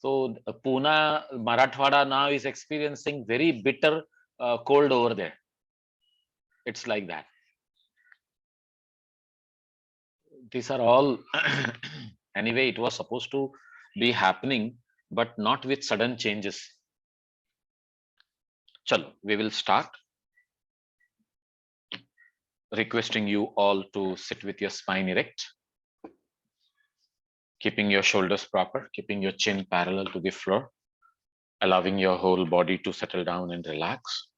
So Pune, Marathwada now is experiencing very bitter cold over there. It's like that. These are all anyway, it was supposed to be happening, but not with sudden changes. Chalo, we will start. Requesting you all to sit with your spine erect, keeping your shoulders proper, keeping your chin parallel to the floor, allowing your whole body to settle down and relax.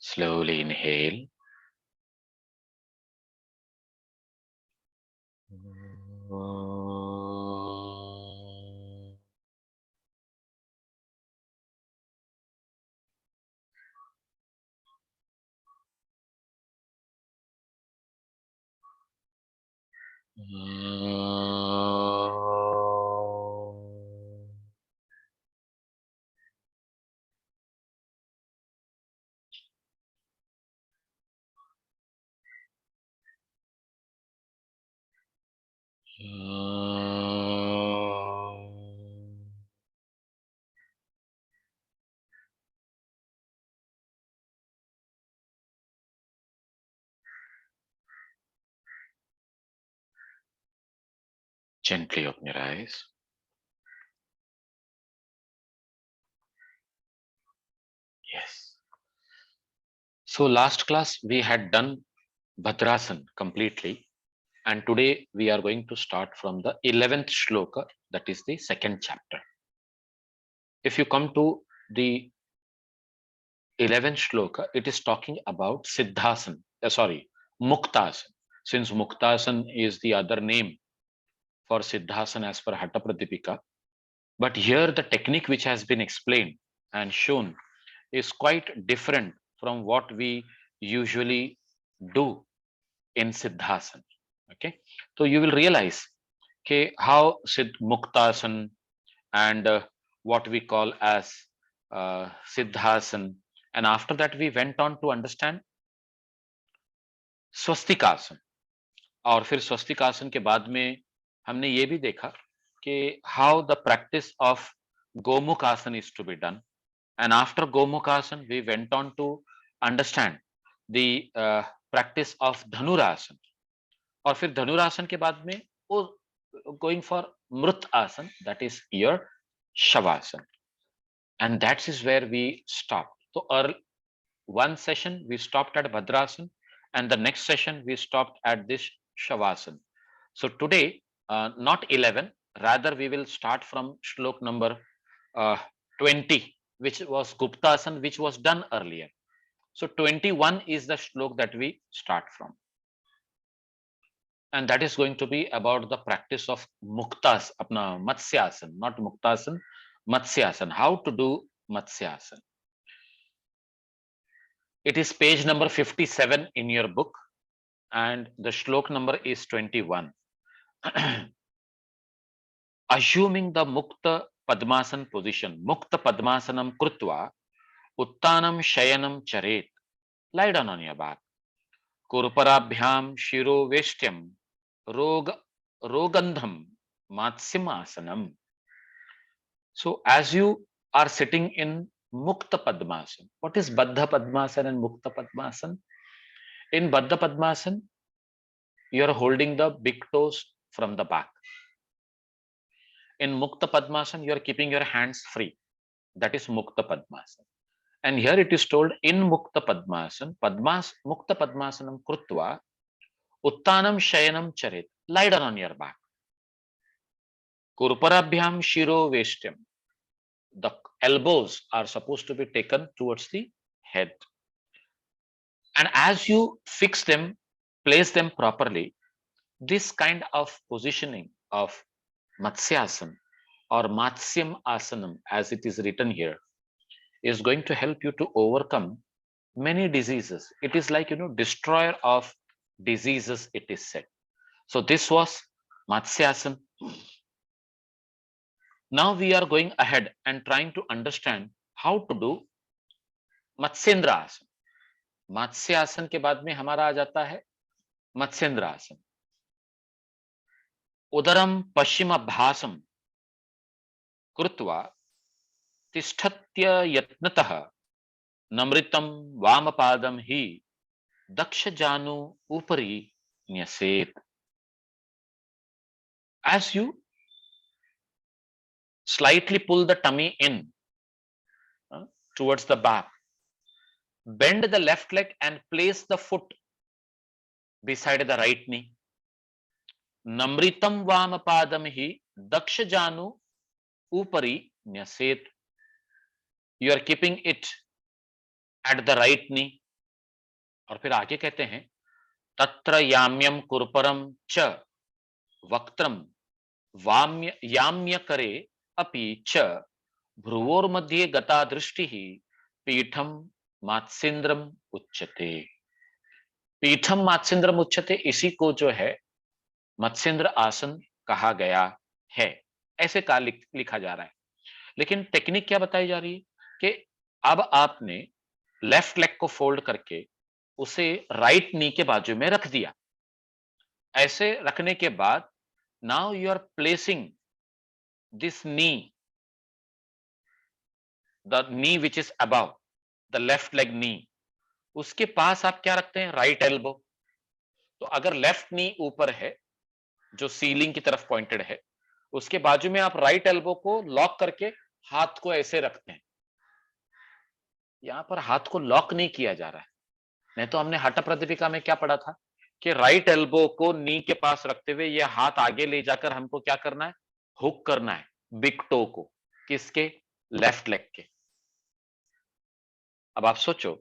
Slowly inhale. Gently open your eyes. Yes. So last class we had done Bhadrasan completely, and today we are going to start from the 11th shloka, that is the second chapter. If you come to the 11th shloka, it is talking about Siddhasan, Muktasan. Since Muktasan is the other name for Siddhasan as per Hatha Pradipika, but here the technique which has been explained and shown is quite different from what we usually do in Siddhasan. Okay, so you will realize how Muktasan and what we call as Siddhasan, and after that we went on to understand swastikasana, और फिर स्वस्तिकासन के बाद में हमने ये भी देखा कि how the practice of Gomukhasana is to be done, and after Gomukhasan we went on to understand the practice of Dhanurasan, और फिर धनुरासन के बाद में वो going for Mrut Asan, that is your Shavasana, and that is where we stopped. So one session we stopped at Bhadrasan, and the next session we stopped at this Shavasana. So today, not 11, rather we will start from shlok number 20, which was Guptasan, which was done earlier. So 21 is the shlok that we start from. And that is going to be about the practice of Muktas, apna Matsyasana, not Muktasan, Matsyasana, how to do Matsyasana. It is page number 57 in your book, and the shlok number is 21. Assuming the Mukta Padmasan position, Mukta Padmasanam Krutva, Uttanam Shayanam Charet, lie down on your back. Kurparabhyam Shiro Veshyam, Rogandham Matsyamasanam. So, as you are sitting in Mukta Padmasan, what is Baddha Padmasan and Mukta Padmasan? In Baddha Padmasan, you are holding the big toes from the back. In Mukta Padmasan, you are keeping your hands free. That is Mukta Padmasan. And here it is told in Mukta Padmasan, Mukta Padmasanam Krutva, Uttanam Shayanam Charit, lie down on your back. Kurparabhyam Shiro Veshyam, the elbows are supposed to be taken towards the head. And as you fix them, place them properly, this kind of positioning of Matsyasana or Matsyam Asanam, as it is written here, is going to help you to overcome many diseases. It is like, destroyer of diseases, it is said. So this was Matsyasana. Now we are going ahead and trying to understand how to do Matsyendra आसन। मत्स्य आसन के बाद में हमारा आ जाता है मत्स्येंद्र आसन। उदरम पश्चिमाभ्यासम कृत्वा तिष्ठत्य यत्नतः नमृतं वामपादं हि दक्षजानु उपरि न्यसेत्। As you slightly pull the tummy in towards the back, bend the left leg and place the foot beside the right knee. Namritam vamapadam hi dakshajanu upari nyaset. You are keeping it at the right knee. और फिर आगे कहते हैं तत्र याम्यम कुरपरम च वक्त्रम वाम्य याम्य करे अपि च भ्रुवोर मध्ये गता दृष्टि पीठम मात्स्येंद्रम उच्यते। पीठम मात्स्येंद्रम उच्यते, इसी को जो है मत्स्येंद्र आसन कहा गया है, ऐसे का लिखा जा रहा है। लेकिन टेक्निक क्या बताई जा रही है कि अब आपने लेफ्ट लेग को फोल्ड करके उसे राइट नी के बाजू में रख दिया। ऐसे रखने के बाद now you are placing this knee, the knee which is above the left leg knee, उसके पास आप क्या रखते हैं, राइट एल्बो। तो अगर लेफ्ट नी ऊपर है जो सीलिंग की तरफ पॉइंटेड है, उसके बाजू में आप राइट एल्बो को लॉक करके हाथ को ऐसे रखते हैं। यहां पर हाथ को लॉक नहीं किया जा रहा है, नहीं तो हमने हठ प्रदीपिका में क्या पढ़ा था कि राइट एल्बो को नी के पास रखते हुए यह हाथ आगे ले जाकर हमको क्या करना है, हुक करना है बिग टो को, किसके, लेफ्ट लेग के। अब आप सोचो,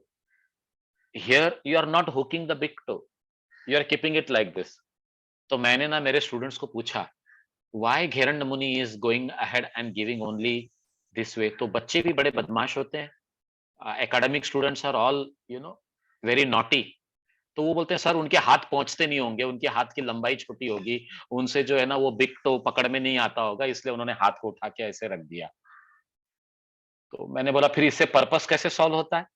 here you are not hooking the big toe, you are keeping it like this. तो मैंने ना मेरे स्टूडेंट्स को पूछा why Gheranda Muni is going ahead and giving only this way. तो बच्चे भी बड़े बदमाश होते हैं, academic students are all very naughty. तो वो बोलते हैं सर उनके हाथ पहुंचते नहीं होंगे, उनके हाथ की लंबाई छोटी होगी, उनसे जो है ना वो बिग टो पकड़ में नहीं आता होगा, इसलिए उन्होंने हाथ को उठा के ऐसे रख दिया। तो मैंने बोला फिर इससे पर्पस कैसे सॉल्व होता है।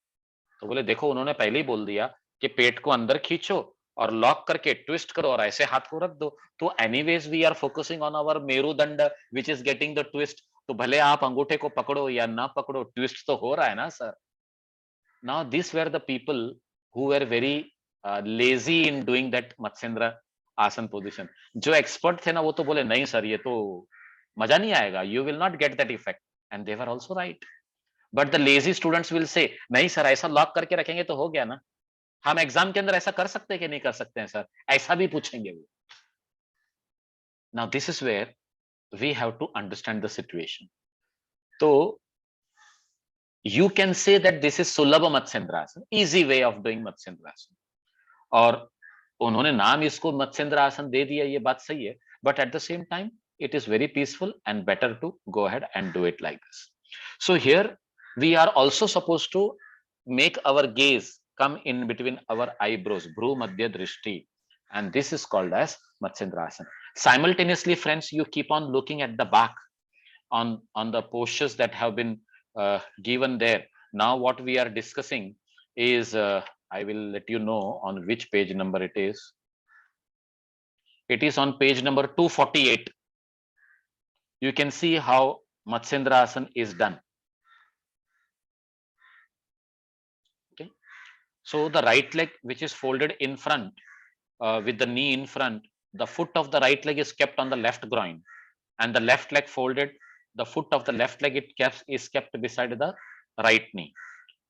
तो बोले देखो उन्होंने पहले ही बोल दिया कि पेट को अंदर खींचो और लॉक करके ट्विस्ट करो और ऐसे हाथ को रख दो। तो anyways we are focusing on our मेरुदंड which is getting the twist. तो भले आप अंगूठे को पकड़ो या ना पकड़ो, ट्विस्ट तो हो रहा है ना sir. Now this were the people who were very lazy in doing that Matsyendra asana position. जो एक्सपर्ट थे ना वो तो बोले नहीं सर ये तो मजा नहीं आएगा, you will not get that effect, and they were also right. But the lazy students will say नहीं सर ऐसा लॉक करके रखेंगे तो हो गया ना, हम एग्जाम के अंदर ऐसा कर सकते हैं कि नहीं कर सकते हैं सर, ऐसा भी पूछेंगे वो। Now this is where we have to understand the situation. तो you can say that this is सुलभ Matsyendrasana, easy way of doing Matsyendrasana. और उन्होंने नाम इसको मत्स्येंद्र आसन दे दिया, ये बात सही है, but at the same time it is very peaceful and better to go ahead and do it like this. So here we are also supposed to make our gaze come in between our eyebrows, bhru madhya drishti, and this is called as Matsyendrasana. Simultaneously friends, you keep on looking at the back on the postures that have been given there. Now what we are discussing is I will let you know on which page number it is. It is on page number 248. You can see how Matsyendrasana is done. Okay, so the right leg which is folded in front with the knee in front, the foot of the right leg is kept on the left groin, and the left leg folded, the foot of the left leg is kept beside the right knee,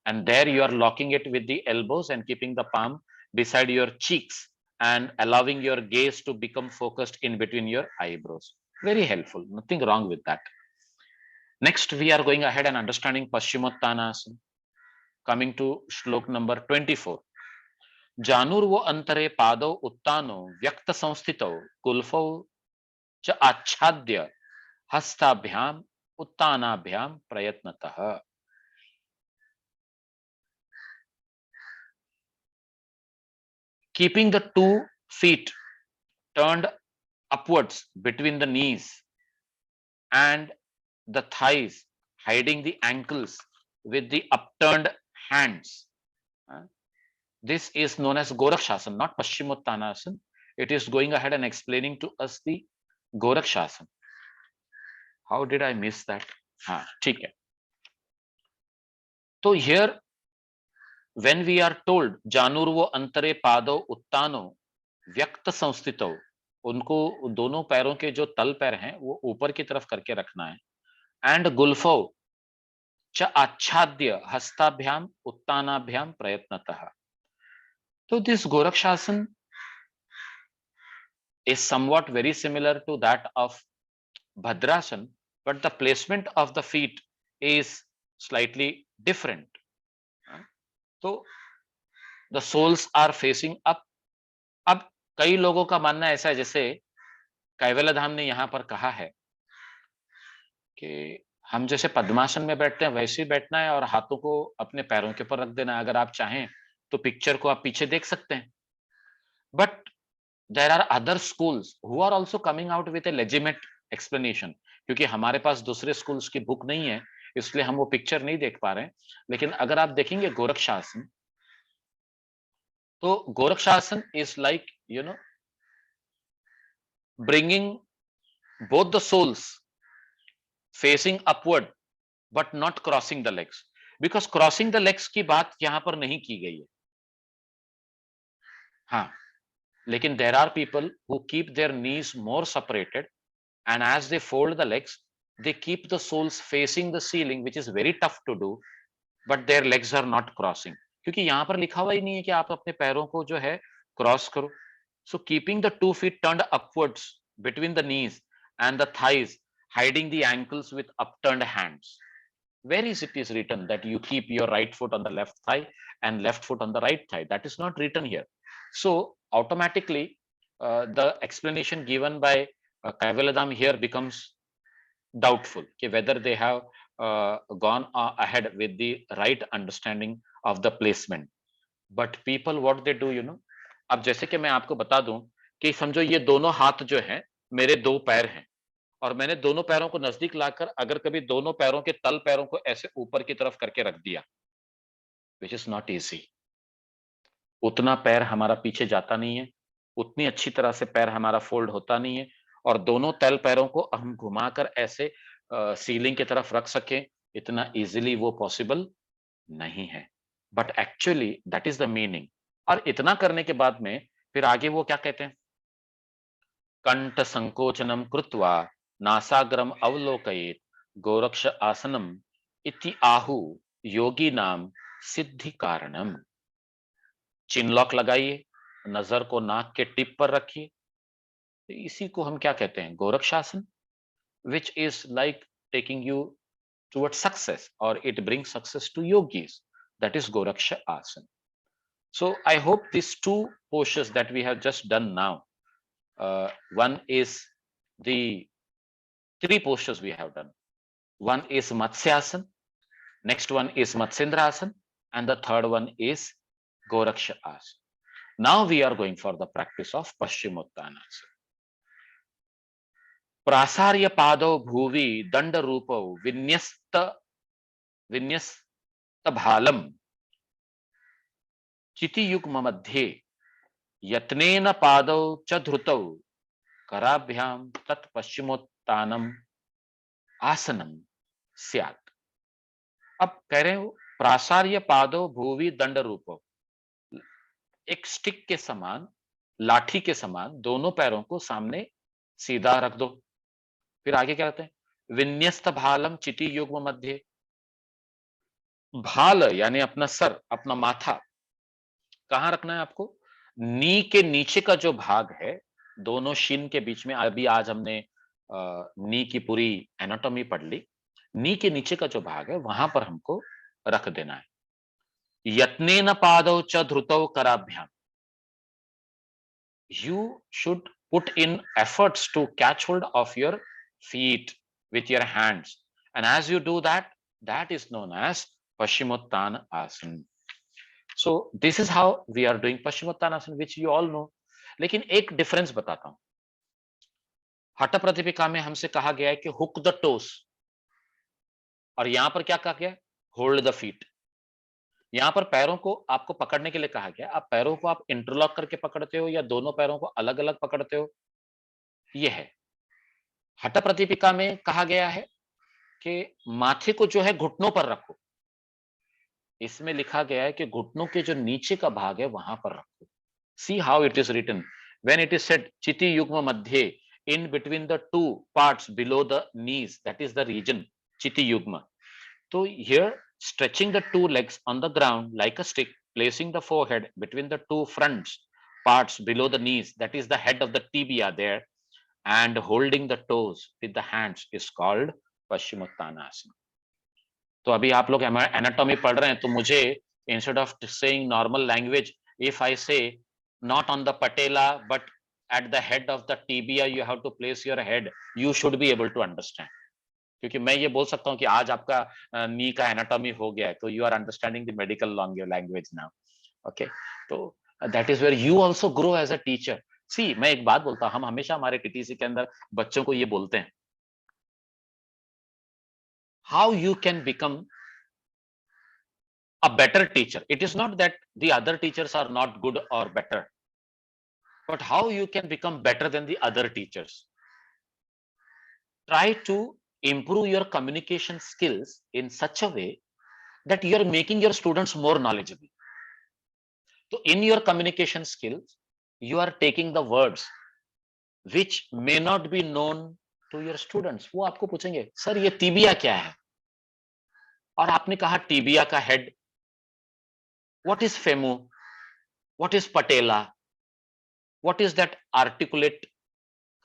and there you are locking it with the elbows and keeping the palm beside your cheeks and allowing your gaze to become focused in between your eyebrows. Very helpful, nothing wrong with that. Next, we are going ahead and understanding Paschimottanasana. Coming to shlok number 24. Janurvo antare pado uttano vyakta samsthito kulfau cha achhadya hastabhyam uttanabhyam prayatnatah. Keeping the 2 feet turned upwards between the knees and the thighs, hiding the ankles with the upturned hands. This is known as Gorakshasana, not Paschimottanasana. It is going ahead and explaining to us the Gorakshasana. How did I miss that? ठीक है. So here, when we are told Janurvo Antare Pado Uttano व्यक्त संस्थितो, उनको दोनों पैरों के जो तल पैर हैं वो ऊपर की तरफ करके रखना है. एंड गुल्फो च आच्छाद्य हस्ताभ्याम उत्तानाभ्याम प्रयत्नतः. तो this गोरक्षासन is somewhat very similar to that of Bhadrasana, but the placement of the feet is slightly different. So the soles are facing up. अब कई लोगों का मानना ऐसा है, जैसे कैवल्यधाम ने यहां पर कहा है कि हम जैसे पद्मासन में बैठते हैं वैसे ही बैठना है और हाथों को अपने पैरों के ऊपर रख देना है. अगर आप चाहें तो पिक्चर को आप पीछे देख सकते हैं. But there are other schools who are also coming out with a legitimate explanation. क्योंकि हमारे पास दूसरे schools की बुक नहीं है, इसलिए हम वो पिक्चर नहीं देख पा रहे हैं. लेकिन अगर आप देखेंगे गोरक्षासन, तो गोरक्षासन is like, you know, bringing both the soles facing upward but not crossing the legs, because crossing the legs की बात यहां पर नहीं की गई है. हाँ, लेकिन there are people who keep their knees more separated, and as they fold the legs, they keep the soles facing the ceiling, which is very tough to do, but their legs are not crossing. क्योंकि यहाँ पर लिखा हुआ ही नहीं है कि आप अपने पैरों को जो है क्रॉस करो. So keeping the 2 feet turned upwards between the knees and the thighs, hiding the ankles with upturned hands. Where is it is written that you keep your right foot on the left thigh and left foot on the right thigh? That is not written here. So automatically the explanation given by Kaivaladam here becomes doubtful, whether they have gone ahead with the right understanding of the placement. But people, what they do, you know, अब जैसे कि मैं आपको बता दूं कि समझो ये दोनों हाथ जो हैं मेरे दो पैर हैं, और मैंने दोनों पैरों को नजदीक लाकर अगर कभी दोनों पैरों के तल पैरों को ऐसे ऊपर की तरफ करके रख दिया, which is not easy. उतना पैर हमारा पीछे जाता नहीं है, उतनी अच्छी तरह से पैर हमारा फोल्ड होता नहीं है, और दोनों तल पैरों को हम घुमाकर ऐसे सीलिंग की तरफ रख सकें, इतना इजीली वो पॉसिबल नहीं है. But actually that is the meaning. और इतना करने के बाद में फिर आगे वो क्या कहते हैं, कंठ संकोचनम कृत्वा नासाग्रम अवलोकयेत गोरक्ष आसनम इति आहु योगी नाम सिद्धि कारणम. चिन लॉक लगाइए, नजर को नाक के टिप पर रखिए, इसी को हम क्या कहते हैं, गोरक्षासन, which is like taking you towards success, or it brings success to yogis. That is Goraksha Asana. So I hope these two postures that we have just done now, one is the 3 postures we have done. One is Matsyasana, next one is Matsendrasana, and the third one is Goraksha Asana. Now we are going for the practice of Paschimottanasana. प्रासार्य पादौ भुवि दंड रूपौ विन्यस्त भालम चिति युग्म मध्ये यत्नेन पादौ च धृतौ कराभ्याम तत् पश्चिमोत्तानम आसनम स्यात्. अब कह रहे हो प्रासार्य पादौ भुवि दंड रूपौ, एक स्टिक के समान, लाठी के समान दोनों पैरों को सामने सीधा रख दो. फिर आगे क्या कहते हैं, विन्यस्त भालम चिति युग्म मध्य. भाल यानी अपना सर, अपना माथा कहां रखना है आपको, नी के नीचे का जो भाग है, दोनों शिन के बीच में. अभी आज हमने नी की पूरी एनाटॉमी पढ़ ली. नी के नीचे का जो भाग है वहां पर हमको रख देना है. यत्नेन पादौ च धृतौ कराभ्याम. You should put in efforts to catch hold of your feet with your hands, and as you do that, that is known as Paschimottana Asana. So this is how we are doing Paschimottana Asana, which you all know. लेकिन एक difference बताता हूं. हठ प्रतिपिका में हमसे कहा गया है कि हुक द टोस, और यहां पर क्या कहा गया, होल्ड द फीट. यहाँ पर पैरों को आपको पकड़ने के लिए कहा गया, आप पैरों को आप इंटरलॉक करके पकड़ते हो या दोनों पैरों को अलग अलग पकड़ते हो, ये है। हठ प्रतिपिका में कहा गया है कि माथे को जो है घुटनों पर रखो, इसमें लिखा गया है कि घुटनों के जो नीचे का भाग है वहां पर रखो। See how it is written. When it is said Chiti Yugma Madhye, in between the two parts below the knees, that is the region, Chiti Yugma. So here, stretching the two legs on the ground like a stick, placing the forehead between the two fronts parts below the knees, that is the head of the tibia there, and holding the toes with the hands is called Paschimottanasana. तो अभी आप लोग anatomy पढ़ रहे हैं, तो मुझे instead of saying normal language, if I say not on the patella but at the head of the tibia you have to place your head, you should be able to understand. क्योंकि मैं ये बोल सकता हूँ कि आज आपका नी का एनाटॉमी हो गया है, तो you are understanding the medical language now. Okay, तो that is where you also grow as a teacher. See, मैं एक बात बोलता हूँ, हम हमेशा हमारे टीटीसी के अंदर बच्चों को ये बोलते हैं, how you can become a better teacher. It is not that the other teachers are not good or better, but how you can become better than the other teachers. Try to improve your communication skills in such a way that you are making your students more knowledgeable. So in your communication skills, you are taking the words which may not be known to your students. वो आपको पूछेंगे, sir ये tibia क्या है? और आपने कहा tibia का head. What is femur? What is patella? What is that articulate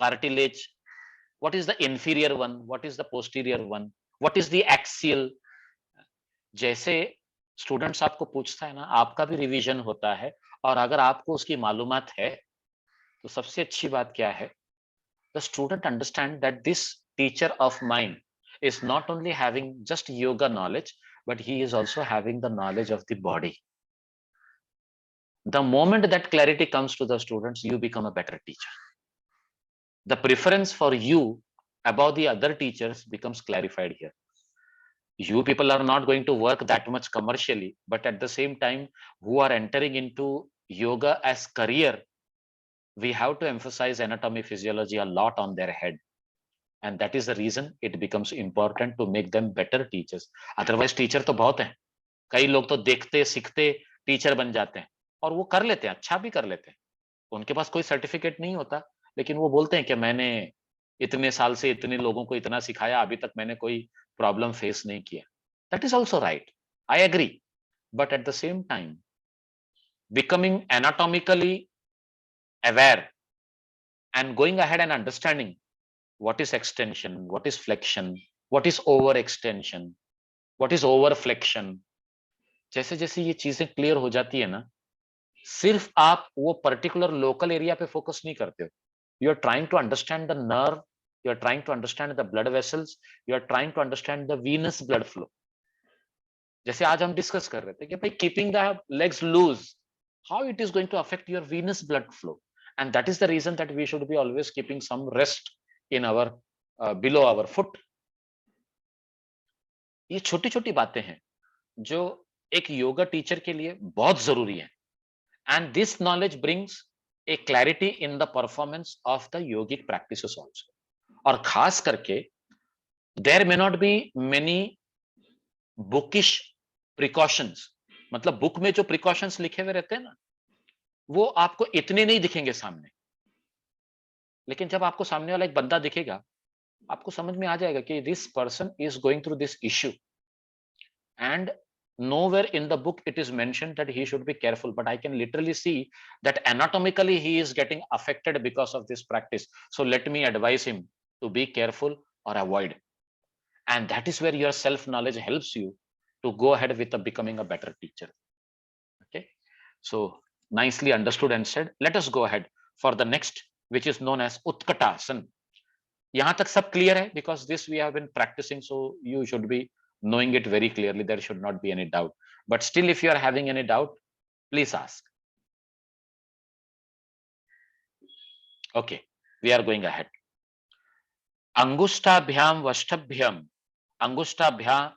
cartilage? What is the inferior one? What is the posterior one? What is the axial? जैसे स्टूडेंट्स आपको पूछता है ना, आपका भी रिवीजन होता है, और अगर आपको उसकी मालूमात है, तो सबसे अच्छी बात क्या है, the student understand that this teacher of mind is not only having just yoga knowledge, but he is also having the knowledge of the body. The moment that clarity comes to the students, you become a better teacher. The preference for you above the other teachers becomes clarified here. You people are not going to work that much commercially, but at the same time, who are entering into yoga as career, we have to emphasize anatomy, physiology a lot on their head. And that is the reason it becomes important to make them better teachers. Otherwise, teacher तो बहुत हैं. कई लोग तो देखते सीखते teacher बन जाते हैं, और वो कर लेते हैं, अच्छा भी कर लेते हैं. उनके पास कोई सर्टिफिकेट नहीं होता, लेकिन वो बोलते हैं कि मैंने इतने साल से इतने लोगों को इतना सिखाया, अभी तक मैंने कोई प्रॉब्लम फेस नहीं किया. That is also right. I agree. But at the same time, becoming anatomically aware and going ahead and understanding what is extension, what is flexion, what is overextension, what is overflexion, जैसे जैसे ये चीजें clear हो जाती है ना, सिर्फ आप वो पर्टिकुलर लोकल एरिया पे फोकस नहीं करते हो. You are trying to understand the nerve, you are trying to understand the blood vessels, you are trying to understand the venous blood flow. जैसे आज हम डिस्कस कर रहे थे कि भाई keeping the legs loose, how it is going to affect your venous blood flow, and that is the reason that we should be always keeping some rest in our below our foot. ये छोटी छोटी बातें हैं जो एक yoga teacher के लिए बहुत जरूरी है, and this knowledge brings a clarity in the performance of the yogic practices also. और खास करके there may not be many bookish precautions, मतलब बुक में जो प्रिकॉशंस लिखे हुए रहते हैं ना, वो आपको इतने नहीं दिखेंगे सामने, लेकिन जब आपको सामने वाला एक बंदा दिखेगा, आपको समझ में आ जाएगा कि this person is going through this issue, and nowhere in the book it is mentioned that he should be careful, but I can literally see that anatomically he is getting affected because of this practice, so let me advise him to be careful or avoid. And that is where your self knowledge helps you to go ahead with becoming a better teacher. Okay, so nicely understood and said. Let us go ahead for the next, which is known as Utkatasana. यहाँ तक सब clear है, because this we have been practicing, so you should be knowing it very clearly. There should not be any doubt. But still, if you are having any doubt, please ask. Okay, we are going ahead. Angustabhyam Vashtabhyam, Angustabhyam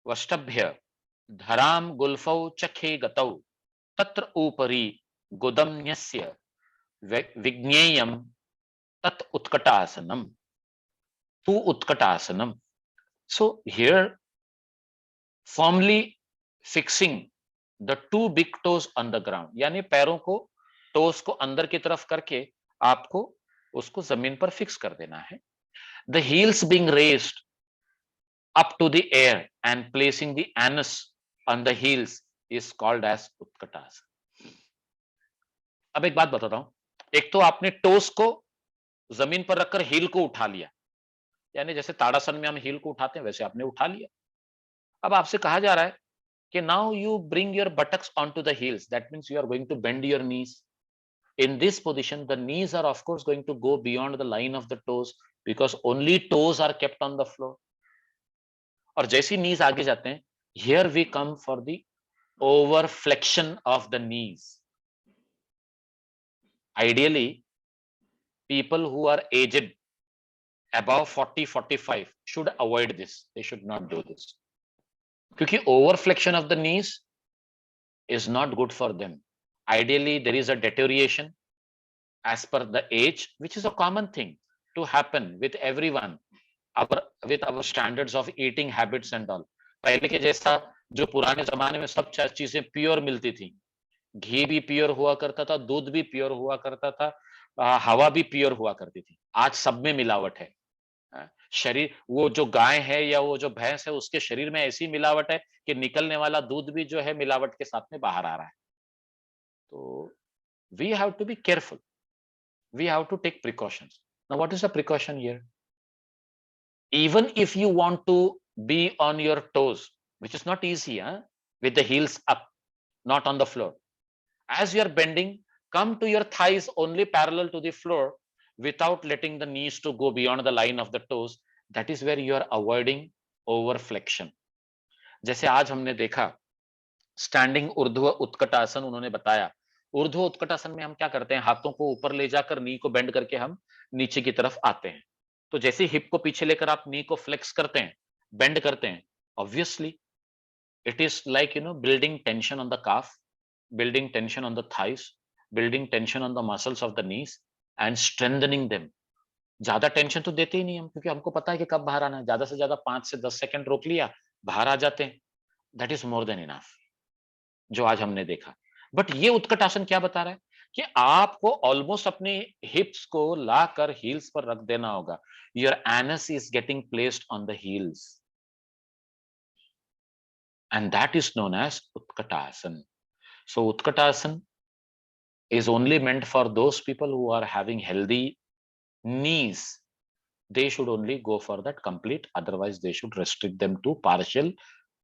Vashtabhya धराम गुल्फौ चखे गतौ तत्र ऊपरी गुदम्यस्य विज्ञेयम tat utkatasanam, tu utkatasanam. So here, firmly fixing the two big toes on the ground, यानी पैरों को toast को अंदर की तरफ करके आपको उसको जमीन पर फिक्स कर देना है. The heels being raised up to the air and placing the anus on the heels is called as utkatasana. अब एक बात बताता हूं. एक तो आपने टोस को जमीन पर रखकर हील को उठा लिया, यानी जैसे ताड़ासन में हम हील को उठाते हैं वैसे आपने उठा लिया. अब आपसे कहा जा रहा है कि now you bring your buttocks on to the heels, that means you are going to bend your knees. In this position, the knees are of course going to go beyond the line of the toes because only toes are kept on the floor. और जैसी knees आगे जाते हैं, here we come for the over flexion of the knees. Ideally, people who are aged above 40-45 should avoid this. They should not do this. क्योंकि over flexion of the knees is not good for them. Ideally, there is a deterioration as per the age, which is a common thing to happen with everyone, with our standards of eating habits and all. पहले के जैसा जो पुराने जमाने में सब चीजें pure मिलती थी, घी भी प्योर हुआ करता था, दूध भी प्योर हुआ करता था, हवा भी प्योर हुआ करती थी. आज सब में मिलावट है. शरीर, वो जो गाय है या वो जो भैंस है, उसके शरीर में ऐसी मिलावट है कि निकलने वाला दूध भी जो है मिलावट के साथ में बाहर आ रहा है. तो we have to be careful. We have to take precautions. Now, what is the precaution here? Even if you want to be on your toes, which is not easy, with the heels up, not on the floor. As you are bending, come to your thighs only parallel to the floor without letting the knees to go beyond the line of the toes. That is where you are avoiding over flexion. जैसे आज हमने देखा standing ऊर्ध्व उत्कटासन उन्होंने बताया. ऊर्ध्व उत्कटासन में हम क्या करते हैं, हाथों को ऊपर ले जाकर नी को बेंड करके हम नीचे की तरफ आते हैं. तो जैसे हिप को पीछे लेकर आप नी को फ्लेक्स करते हैं, बेंड करते हैं, obviously it is like building tension on the calf, building tension on the thighs, building tension on the muscles of the knees and strengthening them. ज्यादा टेंशन तो देते ही नहीं हम, क्योंकि हमको पता है कि कब बाहर आना है. ज्यादा से ज्यादा 5 से 10 सेकंड रोक लिया, बाहर आ जाते हैं. That is more than enough, जो आज हमने देखा. बट ये उत्कट आसन क्या बता रहा है कि आपको ऑलमोस्ट अपने हिप्स को लाकर हील्स पर रख देना होगा. Your anus is getting placed on the heels and that is known as Utkatasana. So Utkatasana is only meant for those people who are having healthy knees. They should only go for that complete, otherwise they should restrict them to partial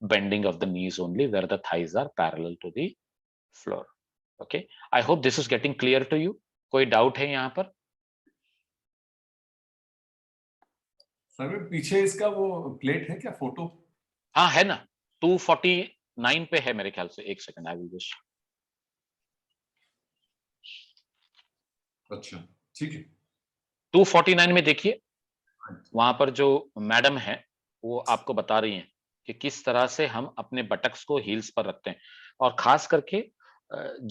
bending of the knees only, where the thighs are parallel to the floor. Okay, I hope this is getting clear to you. कोई doubt है यहाँ पर? Sir पीछे इसका वो plate है क्या, photo? हाँ है ना, 249 पे है मेरे ख्याल से. एक सेकंड, आई विल जस्ट. अच्छा ठीक है. 249 में देखिए, वहां पर जो मैडम है वो आपको बता रही हैं कि किस तरह से हम अपने बटक्स को हील्स पर रखते हैं. और खास करके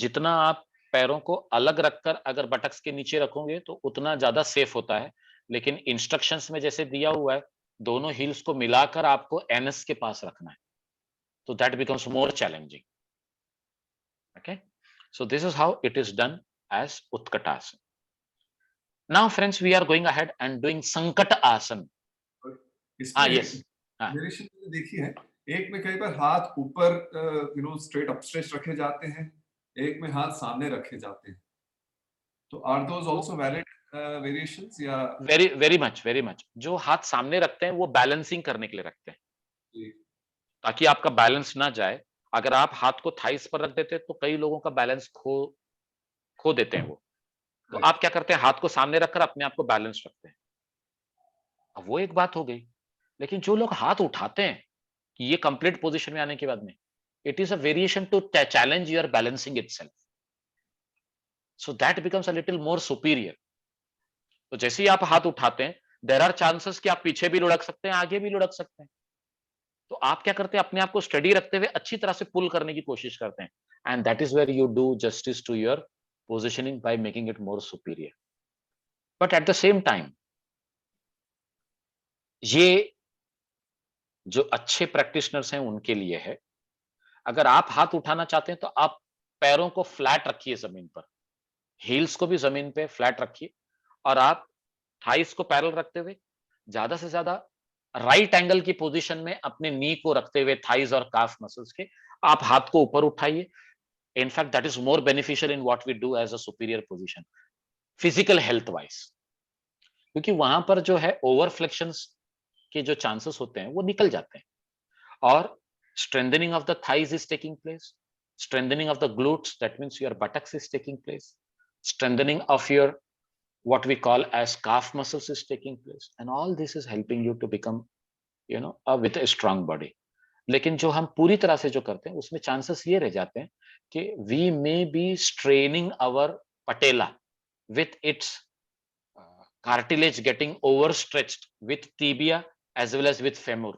जितना आप पैरों को अलग रखकर अगर बटक्स के नीचे रखोगे तो उतना ज्यादा सेफ होता है. लेकिन इंस्ट्रक्शंस में जैसे दिया हुआ है, दोनों हील्स को मिलाकर आपको एनएस के पास रखना है, तो that becomes more challenging. Okay, so this is how it is done as Utkatasana. Now friends, we are going ahead and doing संकट आसन. हाँ, yes. वेरिएशन देखिए है, एक में कई बार हाथ ऊपर स्ट्रेट अपस्ट्रेच रखे जाते हैं, एक में हाथ सामने रखे जाते हैं. तो are those also valid variations या? Very much. जो हाथ सामने रखते हैं वो बैलेंसिंग करने के लिए रखते हैं, ताकि आपका बैलेंस ना जाए. अगर आप हाथ को थाइस पर रख देते तो कई लोगों का बैलेंस खो देते हैं वो. तो आप क्या करते हैं, हाथ को सामने रखकर अपने आप को बैलेंस रखते हैं. अब वो एक बात हो गई. लेकिन जो लोग हाथ उठाते हैं कि ये कंप्लीट पोजीशन में आने के बाद में, it is a variation to challenge your balancing itself. So that becomes a little more superior. तो जैसे ही आप हाथ उठाते हैं, देयर आर चांसेस कि आप पीछे भी लुढ़क सकते हैं, आगे भी लुढ़क सकते हैं. तो आप क्या करते हैं, अपने आप को स्टडी रखते हुए अच्छी तरह से पुल करने की कोशिश करते हैं, and that is where you do justice to your positioning by making it more superior. But at the same time, ये जो अच्छे प्रैक्टिशनर्स हैं उनके लिए है. अगर आप हाथ उठाना चाहते हैं तो आप पैरों को फ्लैट रखिए जमीन पर, हील्स को भी जमीन पे फ्लैट रखिए, और आप थाइस को पैरेलल रखते हुए ज्यादा से ज्यादा राइट एंगल की पोजीशन में अपने नी को रखते हुए थाइस और काफ मसल्स के आप हाथ को ऊपर उठाइए. In fact that is more beneficial in what we do as a superior position, physical health wise, क्योंकि वहां पर जो है ओवर फ्लेक्शंस के जो चांसेस होते हैं वो निकल जाते हैं, और strengthening of the thighs is taking place, strengthening of the glutes, that means your buttocks is taking place, strengthening of your what we call as calf muscles is taking place, and all this is helping you to become, with a strong body. लेकिन जो हम पूरी तरह से जो करते हैं उसमें चांसेस ये रह जाते हैं कि we may be straining our patella with its cartilage getting overstretched with tibia as well as with femur.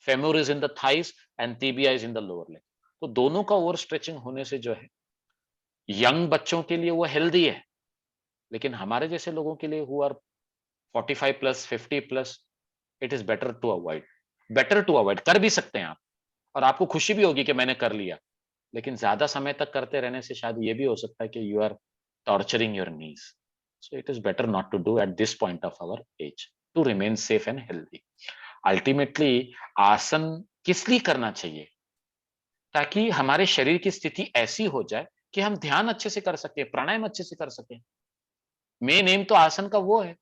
Femur is in the thighs and tibia is in the lower leg. तो दोनों का over stretching होने से जो है, young बच्चों के लिए वो हेल्दी है, लेकिन हमारे जैसे लोगों के लिए who are 45 plus 50 plus, it is better to avoid. Better to avoid कर भी सकते हैं आप, और आपको खुशी भी होगी कि मैंने कर लिया, लेकिन ज्यादा समय तक करते रहने से शायद ये भी हो सकता है कि you are torturing your knees. So it is better not to do at this point of our age to remain safe and healthy. Ultimately, आसन किस लिए करना चाहिए? ताकि हमारे शरीर की स्थिति ऐसी हो जाए कि हम ध्यान अच्छे से कर सके, प्राणायाम अच्छे से कर सके. मेन एम तो आसन का वो है,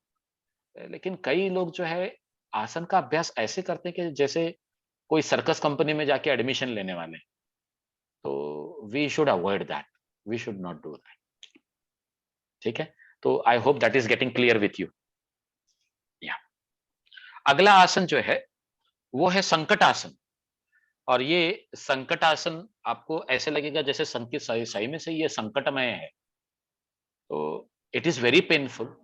लेकिन कई लोग जो है आसन का अभ्यास ऐसे करते हैं कि जैसे कोई सर्कस कंपनी में जाके एडमिशन लेने वाले. तो we should avoid that, we should not do that. ठीक है, तो I hope that is getting clear with you. या अगला आसन जो है वो है संकट आसन, और ये संकट आसन आपको ऐसे लगेगा जैसे संकित सही सही में से ये संकटमय है. तो it is very painful.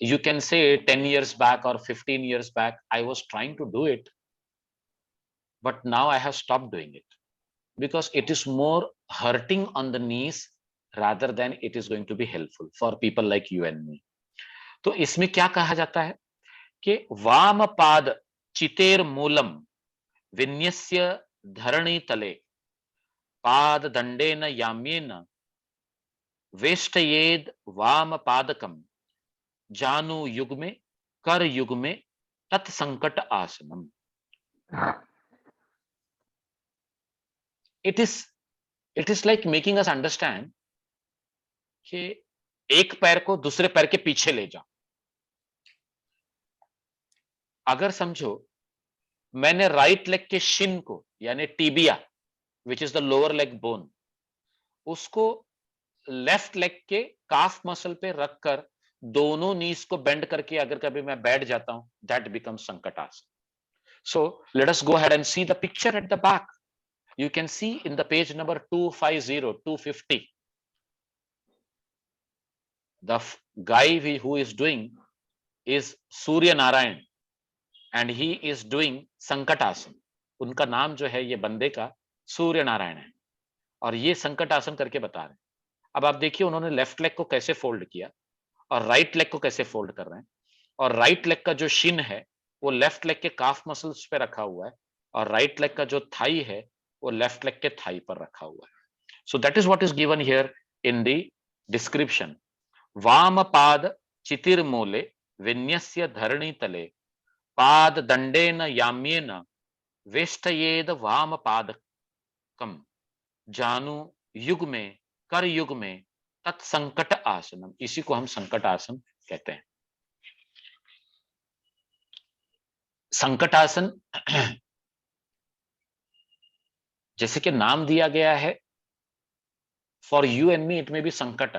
You can say 10 years back or 15 years back I was trying to do it, but now I have stopped doing it because it is more hurting on the knees rather than it is going to be helpful for people like you and me. तो इसमें क्या कहा जाता है कि वाम पाद चितेर मूलम विन्यस्य धरणी तले पाद दंडेन याम्येन वेष्टयेद वाम पादकम जानु युग्मे कर युग्मे तत्संकट आसनम. It is like making us understand कि एक पैर को दूसरे पैर के पीछे ले जाओ. अगर समझो मैंने राइट लेग के शिन को यानी tibia which is the lower leg bone, उसको लेफ्ट लेग के काफ मसल पे रखकर दोनों नीज को बेंड करके अगर कभी मैं बैठ जाता हूं, दैट बिकम्स संकट आसन. So let us go ahead and see the picture at the back. You can see in the page number 250, 250, the guy who is doing is Surya Narayan and he is doing संकटासन. उनका नाम जो है ये बंदे का सूर्य नारायण है, और ये संकटासन करके बता रहे हैं. अब आप देखिए उन्होंने लेफ्ट लेग को कैसे फोल्ड किया और राइट लेग को कैसे फोल्ड कर रहे हैं, और राइट लेग का जो शिन है वो लेफ्ट लेग के काफ मसल्स पे रखा हुआ है, और राइट लेग का जो थाई है वो लेफ्ट लेग के थाई पर रखा हुआ है. So that is what is given here in the description. वाम पाद चितिर मूले विन्यस्य धरणी तले पाद दंडेन याम्येन वेष्टयेद वाम पादकम जानु युग में कर युग में तत्संकट आसनम. इसी को हम संकट आसन कहते हैं. संकट आसन जैसे कि नाम दिया गया है, for you and me it may be संकट,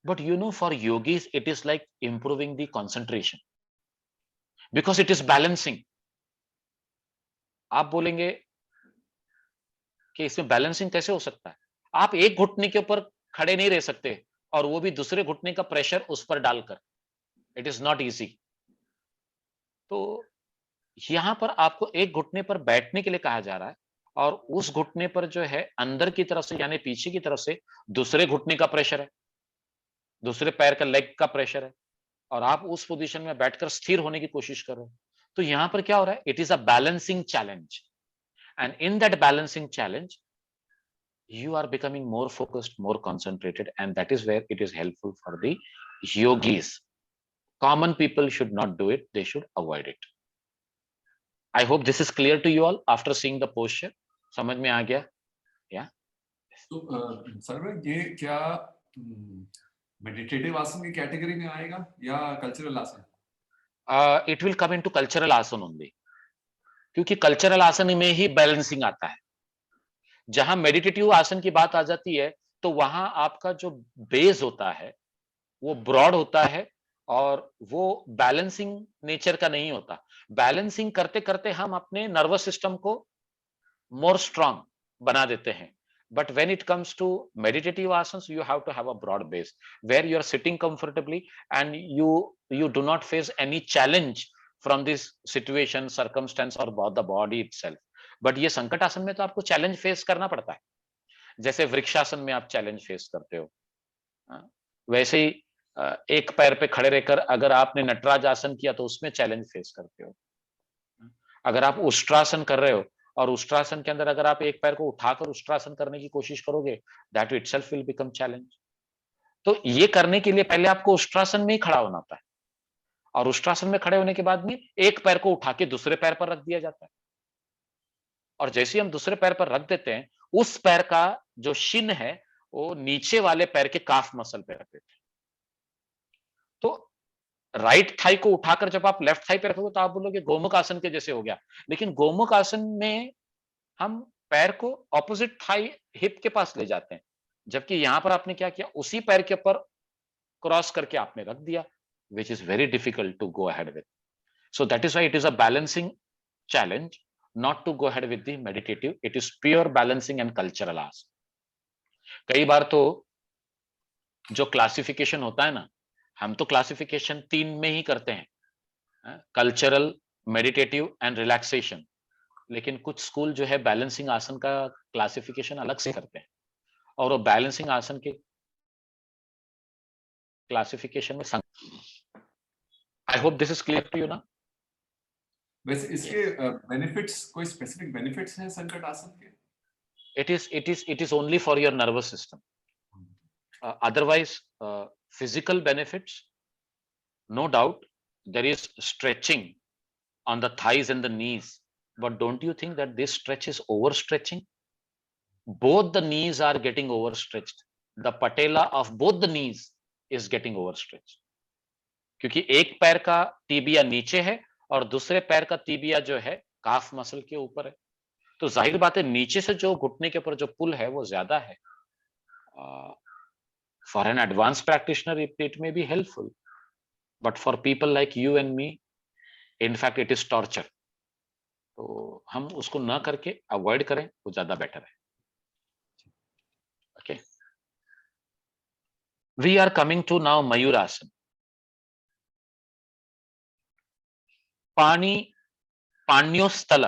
but you know for yogis it is like improving the concentration because it is balancing. आप बोलेंगे कि इसमें बैलेंसिंग कैसे हो सकता है? आप एक घुटने के ऊपर खड़े नहीं रह सकते और वो भी दूसरे घुटने का प्रेशर उस पर डालकर. It is not easy. तो यहाँ पर आपको एक घुटने पर बैठने के लिए कहा जा रहा है और उस घुटने पर जो है अंदर की तरफ से यानी पीछे की तरफ से दूसरे घुटने का प्रेशर है, दूसरे पैर का लेग का प्रेशर है और आप उस पोजीशन में बैठकर स्थिर होने की कोशिश कर रहे हो। तो यहाँ पर क्या हो रहा है? It is a balancing challenge and in that balancing challenge you are becoming more focused, more concentrated, and that is where it is helpful for the yogis. Common people should not do it, they should avoid it. I hope this is clear to you all after seeing the posture. समझ में आ गया? Yeah. तो sir ये क्या meditative आसन की category में आएगा या कल्चरल आसन? It will come into cultural आसन only. क्योंकि कल्चरल आसन में ही बैलेंसिंग आता है। जहां मेडिटेटिव आसन की बात आ जाती है तो वहां आपका जो बेस होता है वो ब्रॉड होता है और वो बैलेंसिंग नेचर का नहीं होता। बैलेंसिंग करते करते हम अपने नर्वस सिस्टम को मोर स्ट्रांग बना देते हैं। But when it comes to meditative asanas you have to have a broad base where you are sitting comfortably and you do not face any challenge from this situation circumstance or the body itself. But ये संकट आसन में तो आपको challenge face करना पड़ता है। जैसे वृक्षासन में आप चैलेंज फेस करते हो, वैसे ही एक पैर पे खड़े रहकर अगर आपने नटराज आसन किया तो उसमें चैलेंज फेस करते हो। अगर आप उष्ट्रासन कर रहे हो और उष्ट्रासन के अंदर अगर आप एक पैर को उठाकर उष्ट्रासन करने की कोशिश करोगे, that itself will become challenge. तो ये करने के लिए पहले आपको उष्ट्रासन में ही खड़ा होना होता है और उष्ट्रासन में खड़े होने के बाद में एक पैर को उठा के दूसरे पैर पर रख दिया जाता है और जैसे ही हम दूसरे पैर पर रख देते हैं, उस पैर का जो शिन है वो नीचे वाले पैर के काफ मसल पे रख देते हैं। तो राइट थाई को उठाकर जब आप लेफ्ट थाई पे रखोगे तो आप बोलोगे गोमुख आसन के जैसे हो गया, लेकिन गोमुख आसन में हम पैर को ऑपोजिट थाई हिप के पास ले जाते हैं, जबकि यहां पर आपने क्या किया, उसी पैर के ऊपर क्रॉस करके आपने रख दिया, which is very difficult to go ahead with. So that is why it is a balancing challenge not to go ahead with the meditative, it is pure balancing and cultural आसन। कई बार तो जो classification होता है ना, हम तो classification 3 में ही करते हैं, कल्चरल, मेडिटेटिव एंड रिलैक्सेशन, लेकिन कुछ स्कूल जो है बैलेंसिंग आसन का क्लासिफिकेशन अलग से करते हैं और वो बैलेंसिंग आसन के क्लासिफिकेशन में I hope this is clear to you ना। वैसे इसके बेनिफिट्स, कोई स्पेसिफिक बेनिफिट्स हैं संकट आसन के? it is only for your nervous system, otherwise physical benefits, no doubt there is stretching on the thighs and the knees, but don't you think that this stretch is overstretching? Both the knees are getting overstretched, the patella of both the knees is getting overstretched, क्योंकि एक पैर का tibia नीचे है और दूसरे पैर का टीबिया जो है काफ मसल के ऊपर है, तो जाहिर बात है नीचे से जो घुटने के ऊपर जो पुल है वो ज्यादा है। For an advance practitioner it may be helpful, but for people like you and me in fact it is torture. तो हम उसको ना करके अवॉइड करें, वो ज्यादा बेटर है। Okay, we are coming to now Mayurasana. पानी पाण्योस्थल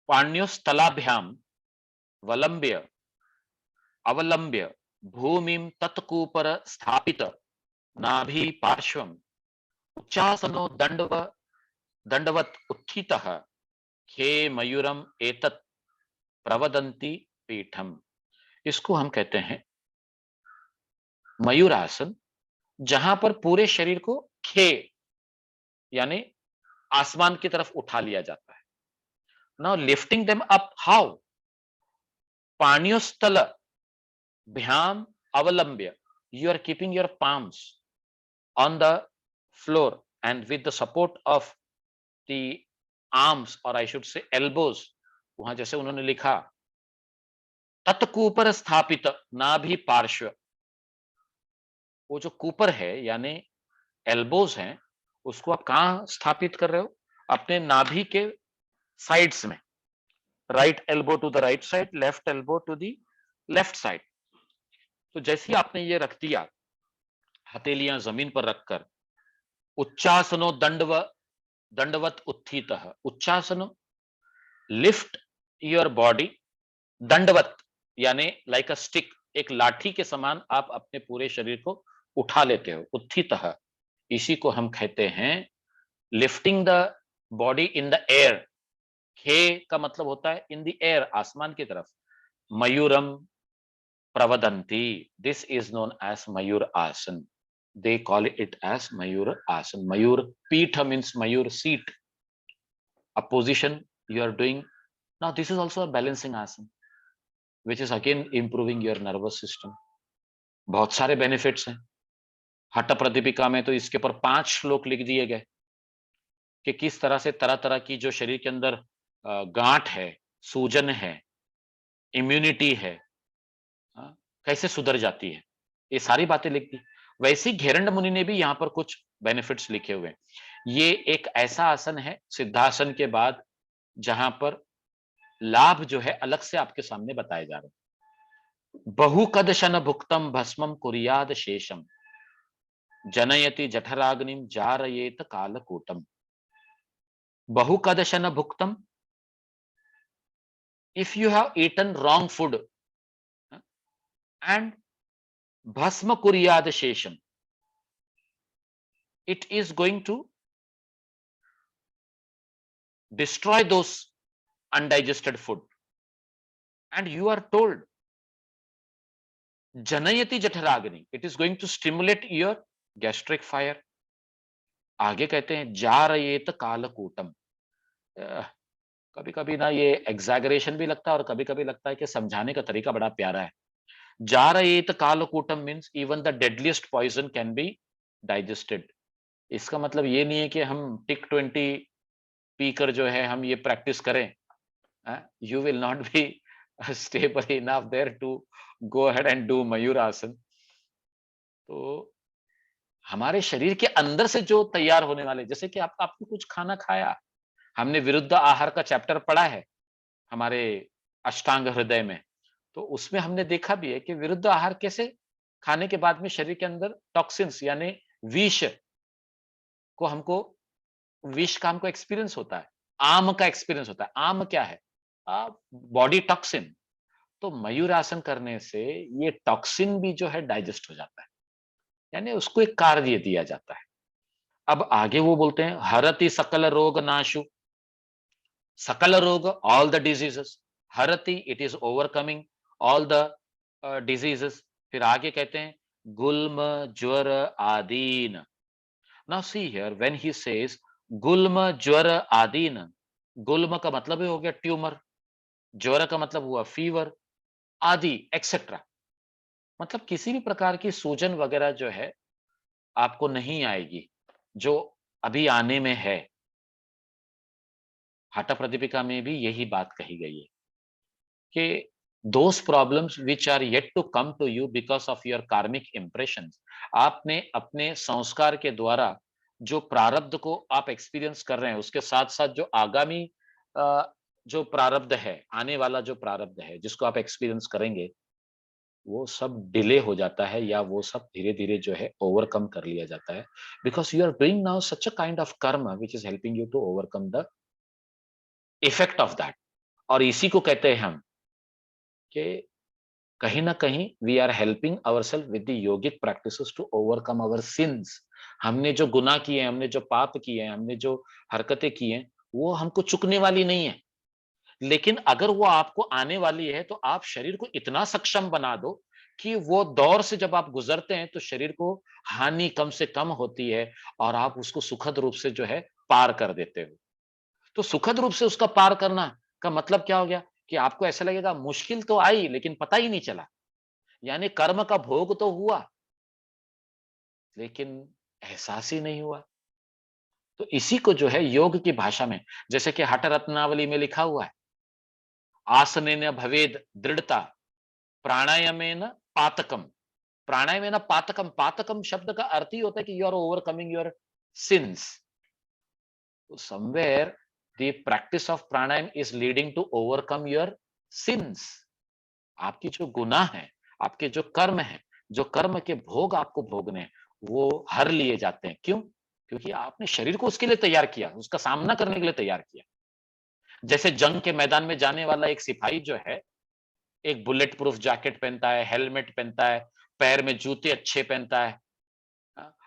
पाण्योस्थलाभ्याम वलंब्य अवलंब्य भूमिं तत्कूपर स्थापित नाभि पार्श्वम उच्चासनो दंडवत उत्थितः खे मयूरम एतत् प्रवदन्ति पीठम। इसको हम कहते हैं मयूरासन, जहां पर पूरे शरीर को खे यानी आसमान की तरफ उठा लिया जाता है। Now lifting them up how? पाण्योस्थल भ्याम अवलंब्य, you are keeping your palms on the floor and with the support of the arms or I should say elbows, वहां जैसे उन्होंने लिखा तत्कूपर स्थापित नाभि पार्श्व, वो जो कूपर है यानी एल्बोज हैं, उसको आप कहां स्थापित कर रहे हो? अपने नाभि के साइड्स में, right elbow to the right side, left elbow to the left side. तो जैसे ही आपने ये रख दिया, हथेलियां जमीन पर रखकर, उच्चासनो दंडवत उत्थितः। उच्चासनो, लिफ्ट योर बॉडी, दंडवत यानी लाइक अ स्टिक, एक लाठी के समान आप अपने पूरे शरीर को उठा लेते हो, उत्थितः। इसी को हम कहते हैं lifting the body in the air. खे का मतलब होता है इन द एयर, आसमान की तरफ। मयूरम प्रवदंती, दिस इज नोन एज मयूर आसन। दे कॉल इट एज मयूर आसन। मयूर पीठ means Mayur seat, a position you are doing. Now this is also a balancing asana, which is again improving your nervous system. बहुत सारे benefits हैं। हठ प्रदीपिका में तो इसके ऊपर 5 श्लोक लिख दिए गए कि किस तरह से तरह तरह की जो शरीर के अंदर गांठ है, सूजन है, इम्यूनिटी है, कैसे सुधर जाती है, ये सारी बातें लिख दी। वैसे ही घेरंड मुनि ने भी यहाँ पर कुछ बेनिफिट्स लिखे हुए हैं। ये एक ऐसा आसन है सिद्धासन के बाद जहां पर लाभ जो है अलग से आपके सामने बताए जा रहे हैं। बहुकदशन भुक्तम भस्मम कुरियाद शेषम, जनयति जठराग्निम जारयेत कालकूटम। बहुकदशन भुक्तम, if you have eaten wrong food and bhasma kuryad shesham, it is going to destroy those undigested food, and you are told janayati jatharagni, it is going to stimulate your gastric fire. आगे कहते हैं जारयेत कालकूटम। कभी कभी ना ये exaggeration भी लगता है और कभी कभी लगता है कि समझाने का तरीका बड़ा प्यारा है। जारयेत कालकूटम means even the deadliest poison can be digested. इसका मतलब ये नहीं है कि हम टिक 20 पीकर जो है हम ये प्रैक्टिस करें। You will not be stable enough there to go ahead and do Mayurasana. तो हमारे शरीर के अंदर से जो तैयार होने वाले, जैसे कि आपने कुछ खाना खाया, हमने विरुद्ध आहार का चैप्टर पढ़ा है हमारे अष्टांग हृदय में, तो उसमें हमने देखा भी है कि विरुद्ध आहार कैसे खाने के बाद में शरीर के अंदर टॉक्सिन्स यानी विष को हमको, विष का हमको एक्सपीरियंस होता है, आम का एक्सपीरियंस होता है। आम क्या है? Body toxin. तो मयूरासन करने से ये टॉक्सिन भी जो है डाइजेस्ट हो जाता है, यानी उसको एक कार्य दिया जाता है। अब आगे वो बोलते हैं हरति सकल रोग नाशु, सकल रोग ऑल द डिजीजेस, हरति it is overcoming all the diseases. फिर आगे कहते हैं गुल्म ज्वर आदीन। Now see here when he says गुल्म ज्वर आदीन, गुल्म का मतलब ही हो गया ट्यूमर, ज्वर का मतलब हुआ फीवर, आदि एक्सेट्रा, मतलब किसी भी प्रकार की सूजन वगैरह जो है आपको नहीं आएगी जो अभी आने में है। हाटा प्रदीपिका में भी यही बात कही गई है कि those problems which are yet to come to you because of your karmic impressions, आपने अपने संस्कार के द्वारा जो प्रारब्ध को आप एक्सपीरियंस कर रहे हैं, उसके साथ साथ जो आगामी जो प्रारब्ध है, आने वाला जो प्रारब्ध है जिसको आप एक्सपीरियंस करेंगे, वो सब डिले हो जाता है या वो सब धीरे धीरे जो है ओवरकम कर लिया जाता है, because you are doing now such a kind of कर्म which is helping you to overcome the effect of that. और इसी को कहते हैं हम कि कहीं ना कहीं we are helping ourselves with the yogic practices to overcome our sins. हमने जो गुनाह किए हैं, हमने जो पाप किए हैं, हमने जो हरकतें की हैं, वो हमको चुकने वाली नहीं है, लेकिन अगर वो आपको आने वाली है तो आप शरीर को इतना सक्षम बना दो कि वो दौर से जब आप गुजरते हैं तो शरीर को हानि कम से कम होती है और आप उसको सुखद रूप से जो है पार कर देते हो। तो सुखद रूप से उसका पार करना का मतलब क्या हो गया कि आपको ऐसा लगेगा मुश्किल तो आई लेकिन पता ही नहीं चला, यानी कर्म का भोग तो हुआ लेकिन एहसास ही नहीं हुआ। तो इसी को जो है योग की भाषा में, जैसे कि हठ रत्नावली में लिखा हुआ है, आसनेन भवेद दृढ़ता, प्राणायामेन पातकम। प्राणायामेन पातकम, पातकम शब्द का अर्थ ही होता है कि you are overcoming your sins. Somewhere the practice of pranayama is leading to overcome your sins. आपकी जो गुनाह है, आपके जो कर्म है, जो कर्म के भोग आपको भोगने हैं, वो हर लिए जाते हैं। क्यों? क्योंकि आपने शरीर को उसके लिए तैयार किया, उसका सामना करने के लिए तैयार किया। जैसे जंग के मैदान में जाने वाला एक सिपाही जो है, एक बुलेट प्रूफ जैकेट पहनता है, हेलमेट पहनता है, पैर में जूते अच्छे पहनता है,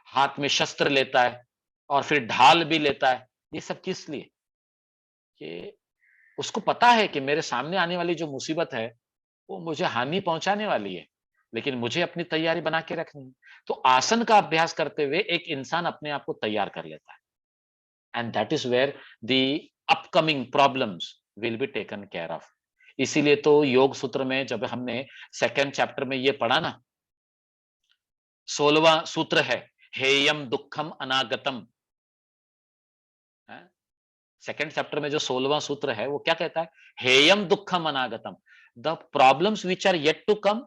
हाथ में शस्त्र लेता है और फिर ढाल भी लेता है। ये सब किस लिए? कि उसको पता है कि मेरे सामने आने वाली जो मुसीबत है, वो मुझे हानि पहुँचाने वाली है, लेकिन मुझे अपनी तैयारी बना के रखनी है। तो आसन का अभ्यास करते हुए एक इंसान अपने आप को तैयार कर लेता है, and that is where the upcoming problems will be taken care of. इसीलिए तो योग सूत्र में जब हमने सेकंड चैप्टर में ये पढ़ा ना, 16वां सूत्र है, हेयम दुःखम अनागतम। सेकंड चैप्टर में जो 16वां सूत्र है वो क्या कहता है? हेयम दुःखम अनागतम। The problems which are yet to come,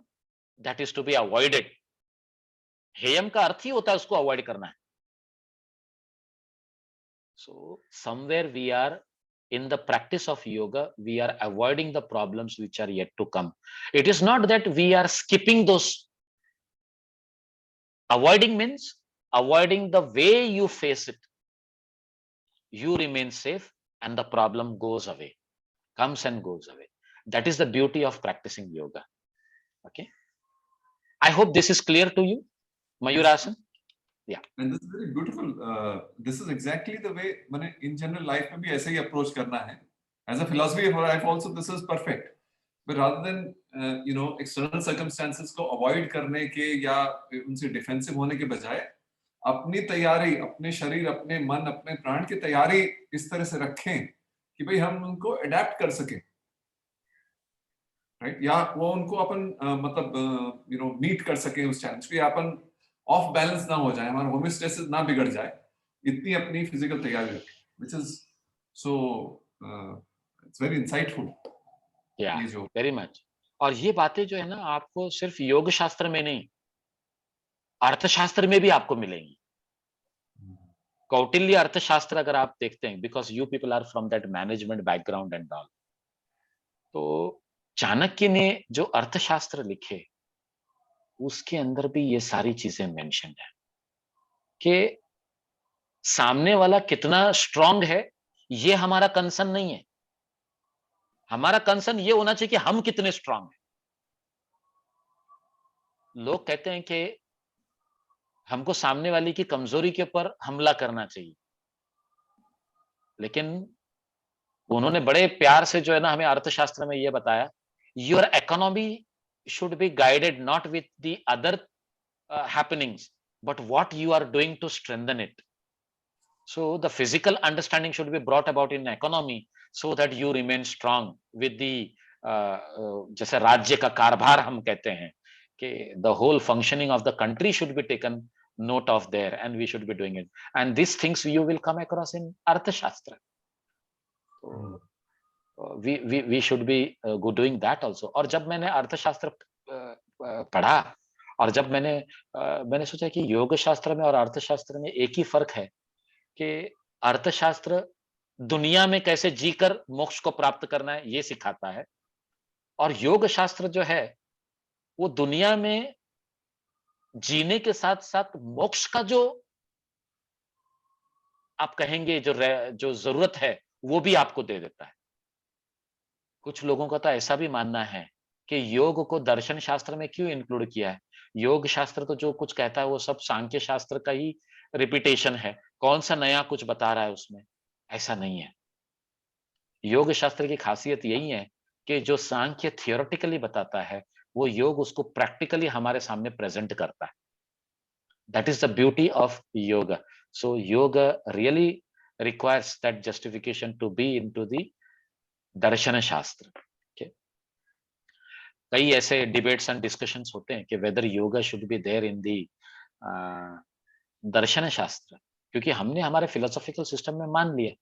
that is to be avoided. हेयम का अर्थ ही होता है उसको अवॉइड करना है। So somewhere we are in the practice of yoga, we are avoiding the problems which are yet to come. It is not that we are skipping those. Avoiding means avoiding the way you face it. You remain safe and the problem goes away, comes and goes away. That is the beauty of practicing yoga. Okay. I hope this is clear to you, Mayurasan. Yeah. And this is very beautiful. This is exactly the way मैंने in general life में भी ऐसे ही approach करना है. As a philosophy of life also this is perfect. But rather than external circumstances को avoid करने के या उनसे defensive होने के बजाय अपनी तैयारी, अपने शरीर, अपने मन, अपने प्राण की तैयारी इस तरह से रखें कि भाई हम उनको adapt कर सकें. राइट, या वो उनको अपन मतलब मीट कर सके उस चैलेंज को, या अपन ऑफ बैलेंस ना हो जाए, हमारा होमियोस्टेसिस ना बिगड़ जाए, इतनी अपनी फिजिकल तैयारी रखें, which is so it's very insightful Yeah, ये जो very much. और ये बातें जो है ना आपको सिर्फ योग शास्त्र में नहीं, अर्थशास्त्र में भी आपको मिलेंगी। कौटिल्य अर्थशास्त्र अगर आप देखते हैं, because you people are from that management background and all, तो चाणक्य ने जो अर्थशास्त्र लिखे उसके अंदर भी ये सारी चीजें मेंशन है कि सामने वाला कितना स्ट्रांग है, ये हमारा कंसर्न नहीं है। हमारा कंसर्न ये होना चाहिए कि हम कितने स्ट्रांग हैं। लोग कहते हैं कि हमको सामने वाले की कमजोरी के ऊपर हमला करना चाहिए, लेकिन उन्होंने बड़े प्यार से जो है ना हमें अर्थशास्त्र में ये बताया, your economy should be guided not with the other happenings but what you are doing to strengthen it. So the physical understanding should be brought about in economy so that you remain strong with the जैसे राज्य का कारभार हम कहते हैं कि the whole functioning of the country should be taken note of there and we should be doing it, and these things you will come across in अर्थशास्त्र. So we should be doing that also. और जब मैंने अर्थशास्त्र पढ़ा और जब मैंने सोचा कि योग शास्त्र में और अर्थशास्त्र में एक ही फर्क है कि अर्थशास्त्र दुनिया में कैसे जीकर मोक्ष को प्राप्त करना है ये सिखाता है, और योग शास्त्र जो है वो दुनिया में जीने के साथ साथ मोक्ष का जो आप कहेंगे जो जरूरत है वो भी आपको दे देता है। कुछ लोगों का तो ऐसा भी मानना है कि योग को दर्शन शास्त्र में क्यों इंक्लूड किया है, योग शास्त्र तो जो कुछ कहता है वो सब सांख्य शास्त्र का ही रिपीटेशन है, कौन सा नया कुछ बता रहा है उसमें। ऐसा नहीं है। योग शास्त्र की खासियत यही है कि जो सांख्य थियोरेटिकली बताता है वो योग उसको प्रैक्टिकली हमारे सामने प्रेजेंट करता है। That is the beauty of yoga. So yoga really requires that justification to be into the दर्शन शास्त्र। कई ऐसे डिबेट्स एंड डिस्कशंस होते हैं कि whether yoga should be there in the दर्शन शास्त्र, क्योंकि हमने हमारे फिलोसॉफिकल सिस्टम में मान लिया।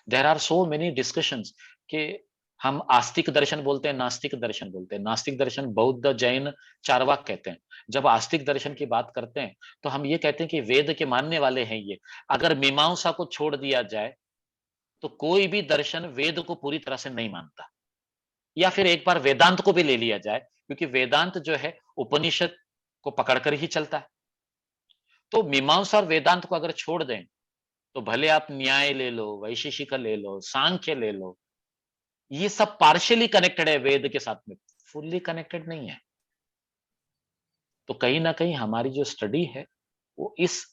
There are so many discussions कि हम आस्तिक दर्शन बोलते हैं, नास्तिक दर्शन बोलते हैं। नास्तिक दर्शन बौद्ध, जैन, चार्वाक कहते हैं। जब आस्तिक दर्शन की बात करते हैं तो हम ये कहते हैं कि वेद के मानने वाले हैं ये। अगर मीमांसा को छोड़ दिया जाए तो कोई भी दर्शन वेद को पूरी तरह से नहीं मानता, या फिर एक बार वेदांत को भी ले लिया जाए, क्योंकि वेदांत जो है उपनिषद को पकड़कर ही चलता है। तो मीमांसा और वेदांत को अगर छोड़ दें तो भले आप न्याय ले लो, वैशेषिक ले लो, सांख्य ले लो, ये सब पार्शियली कनेक्टेड है वेद के साथ में, फुल्ली कनेक्टेड नहीं है। तो कहीं ना कहीं हमारी जो स्टडी है वो इस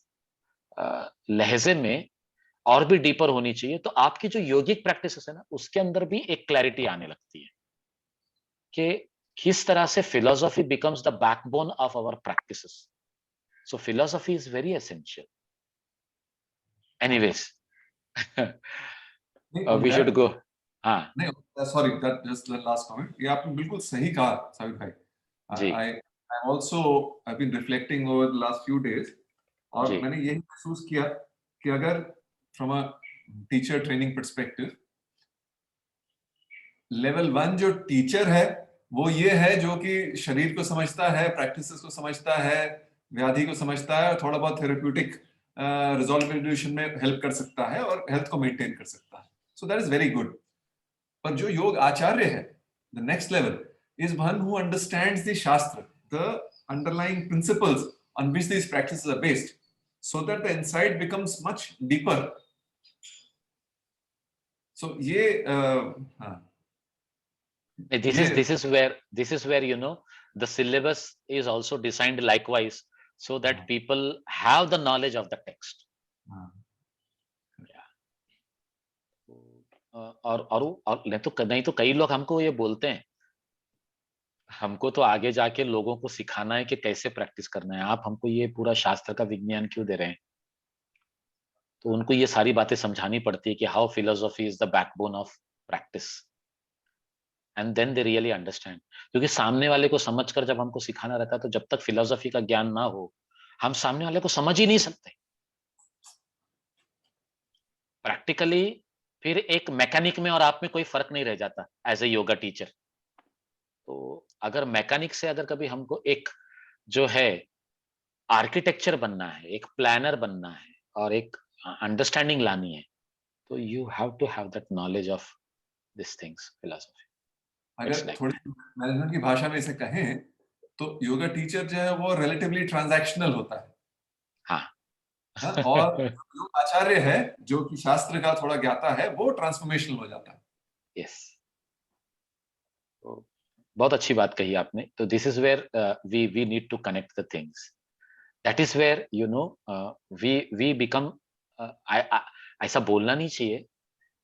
लहजे में और भी डीपर होनी चाहिए, तो आपकी जो योगिक प्रैक्टिसेस है ना उसके अंदर भी एक क्लैरिटी आने लगती है कि किस तरह से philosophy becomes the backbone of our practices. So philosophy is very essential. Anyways नहीं, on we should that, go. हाँ नहीं, sorry, that just last comment, ये आपने बिल्कुल सही कहा साबित भाई। जी I I also I been reflecting over the last few days, और जी मैंने यही महसूस किया कि अगर from a teacher training perspective, level 1 जो टीचर है वो ये है जो कि शरीर को समझता है, प्रैक्टिसेस को समझता है, व्याधि को समझता है, और थोड़ा बहुत थेरेप्यूटिक रिजोल्यूशन में हेल्प कर सकता है और हेल्थ को मेंटेन कर सकता है। So that is very good. पर जो योग आचार्य है, the next level is one who understands the शास्त्र, the underlying principles on which these practices are based, so that the insight becomes much deeper. So ये हाँ, ये this is where the syllabus is also designed likewise so that people have the knowledge of the text। हाँ, और नहीं तो कई लोग हमको ये बोलते हैं, हमको तो आगे जाके लोगों को सिखाना है कि कैसे प्रैक्टिस करना है, आप हमको ये पूरा शास्त्र का विज्ञान क्यों दे रहे हैं। तो उनको ये सारी बातें समझानी पड़ती है कि how philosophy is the backbone of practice, and then they really understand. क्योंकि सामने वाले को समझकर जब हमको सिखाना रहता है, तो जब तक फिलोसॉफी का ज्ञान ना हो हम सामने वाले को समझ ही नहीं सकते प्रैक्टिकली। फिर एक मैकेनिक में और आप में कोई फर्क नहीं रह जाता एज ए योगा टीचर। तो अगर मैकेनिक से अगर कभी हमको एक जो है आर्किटेक्चर बनना है, एक प्लानर बनना है और एक अंडरस्टैंडिंग लानी है, तो you have to have that knowledge of this things philosophy. It's अगर लाइक थोड़ी मैनेजमेंट की भाषा में इसे कहें तो योगा टीचर जो है वो रिलेटिवली ट्रांजैक्शनल होता है। हाँ हाँ, और जो आचार्य है जो कि शास्त्र का थोड़ा ज्ञाता है वो ट्रांसफॉर्मेशनल हो जाता है। यस, तो बहुत अच्छी बात कही आपने। तो this is where we need to connect the things. That is where we become, ऐसा बोलना नहीं चाहिए,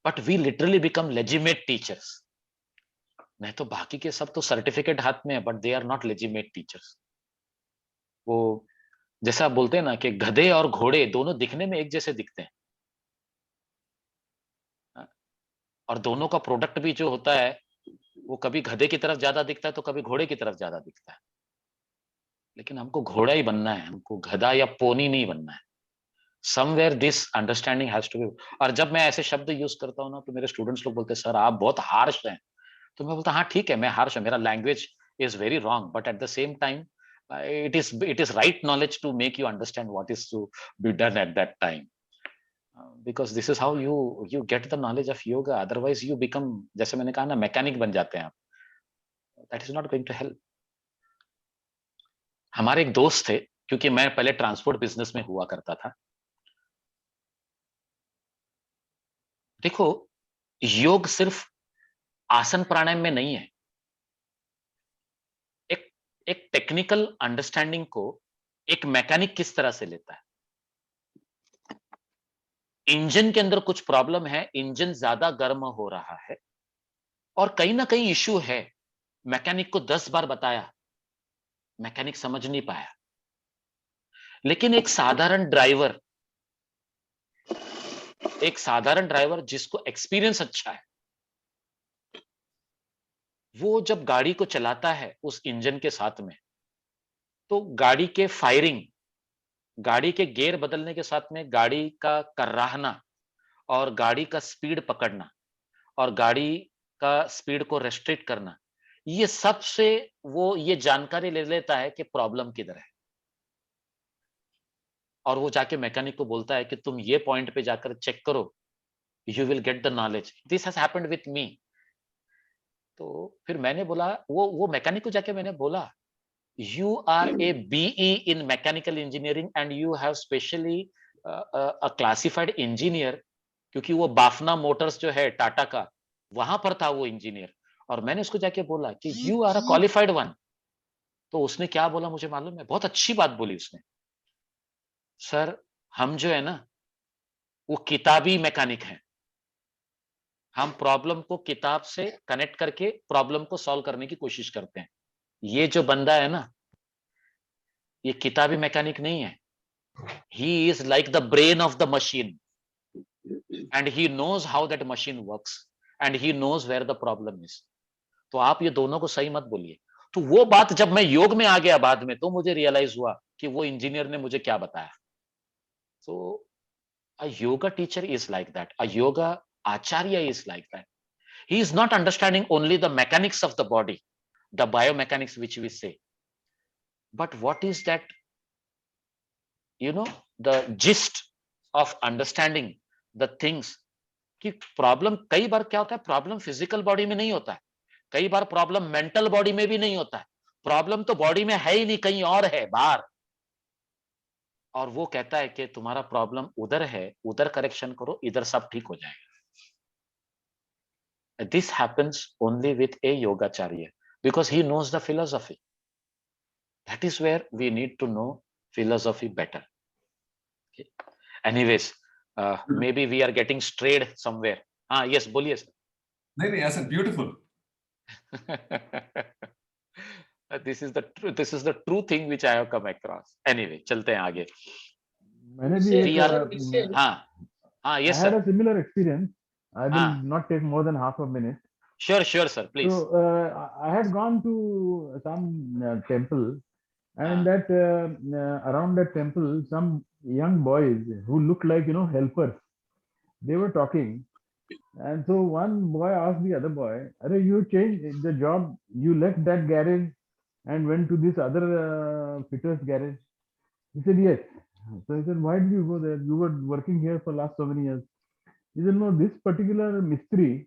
but we literally become legitimate teachers. नहीं तो बाकी के सब तो सर्टिफिकेट हाथ में है, but they are not legitimate teachers. वो जैसा आप बोलते हैं ना कि गधे और घोड़े दोनों दिखने में एक जैसे दिखते हैं, हाँ, और दोनों का प्रोडक्ट भी जो होता है वो कभी गधे की तरफ ज्यादा दिखता है तो कभी घोड़े की तरफ ज्यादा दिखता है। लेकिन हमको घोड़ा ही बनना है, हमको गधा या पोनी नहीं बनना है। Somewhere this understanding has to be. और जब मैं ऐसे शब्द यूज करता हूँ ना तो मेरे स्टूडेंट्स लोग बोलते हैं सर आप बहुत हार्श हैं। तो मैं बोलता हाँ ठीक है मैं हार्श हूँ, मेरा language is very wrong, but at the same time it is right knowledge to make you understand what is to be done at that time, because this is how you get the knowledge of yoga, otherwise you become, जैसे मैंने कहा ना, mechanic बन जाते हैं आप। that is not going to help। हमारे एक दोस्त थे, क्योंकि मैं पहले ट्रांसपोर्ट बिजनेस में हुआ करता था। देखो, योग सिर्फ आसन प्राणायाम में नहीं है। एक एक टेक्निकल अंडरस्टैंडिंग को एक मैकेनिक किस तरह से लेता है। इंजन के अंदर कुछ प्रॉब्लम है, इंजन ज्यादा गर्म हो रहा है और कहीं ना कहीं इश्यू है। मैकेनिक को 10 बार बताया, मैकेनिक समझ नहीं पाया। लेकिन एक साधारण ड्राइवर जिसको एक्सपीरियंस अच्छा है, वो जब गाड़ी को चलाता है उस इंजन के साथ में, तो गाड़ी के फायरिंग, गाड़ी के गियर बदलने के साथ में गाड़ी का कर्राहना और गाड़ी का स्पीड पकड़ना और गाड़ी का स्पीड को रेस्ट्रिक्ट करना, ये सबसे वो ये जानकारी ले लेता है कि प्रॉब्लम किधर है। और वो जाके मैकेनिक को बोलता है कि तुम ये पॉइंट पे जाकर चेक करो, you will get the knowledge. This has happened with me. तो फिर मैंने बोला, वो मैकेनिक को जाके मैंने बोला, you are a BE in mechanical engineering and you have specially classified engineer, क्योंकि वो बाफना मोटर्स जो है टाटा का, वहां पर था वो इंजीनियर, और मैंने उसको जाके बोला कि you are a qualified one. तो उसने क्या बोला मुझे मालूम है, बहुत अच्छी बात बोली उसने, सर हम जो है ना वो किताबी मैकेनिक हैं, हम प्रॉब्लम को किताब से कनेक्ट करके प्रॉब्लम को सॉल्व करने की कोशिश करते हैं। ये जो बंदा है ना, ये किताबी मैकेनिक नहीं है, he is like the brain of the machine and he knows how that machine works and he knows where the problem is. तो आप ये दोनों को सही मत बोलिए। तो वो बात जब मैं योग में आ गया बाद में, तो मुझे रियलाइज हुआ कि वो इंजीनियर ने मुझे क्या बताया। So a yoga teacher is like that, a yoga acharya is like that. He is not understanding only the mechanics of the body, the biomechanics which we say, but what is that, the gist of understanding the things, कि problem कई बार क्या होता है, problem physical body में नहीं होता है, कई बार प्रॉब्लम मेंटल बॉडी में भी नहीं होता है, प्रॉब्लम तो बॉडी में है ही नहीं, कहीं और है बाहर, और वो कहता है कि तुम्हारा प्रॉब्लम उधर है, उधर करेक्शन करो, इधर सब ठीक हो जाएगा। This happens only with a yogacharya because he knows the philosophy. That is where we need to know philosophy better. Okay. Anyways, maybe we are getting strayed somewhere. Yes, बोलिए sir. नहीं नहीं, ऐसे beautiful. This is the true thing which I have come across. Anyway, चलते हैं आगे। मैंने भी We are, एक हाँ, I yes had sir. a similar experience. I will हाँ, not take more than half a minute. sure sir, please. So I had gone to some temple, and that around that temple, some young boys who looked like helpers. They were talking, and so one boy asked the other boy, "Arey, you changed the job. You left that garage and went to this other fitters garage." He said, "Yes." So I said, "Why did you go there? You were working here for last so many years." He said, "No, this particular Mistri,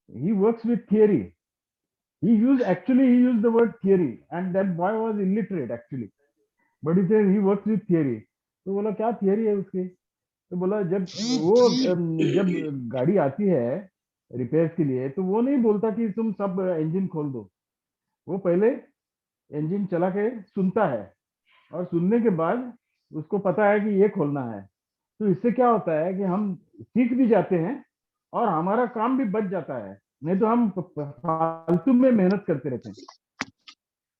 he works with theory." He used the word theory, and that boy was illiterate actually. But he said he works with theory. तो बोला क्या theory है उसकी? तो बोला जब गाड़ी आती है रिपेयर के लिए, तो वो नहीं बोलता कि तुम सब इंजन खोल दो। वो पहले इंजन चला के सुनता है, और सुनने के बाद उसको पता है कि ये खोलना है। तो इससे क्या होता है कि हम सीख भी जाते हैं और हमारा काम भी बच जाता है, नहीं तो हम फालतू में मेहनत करते रहते हैं।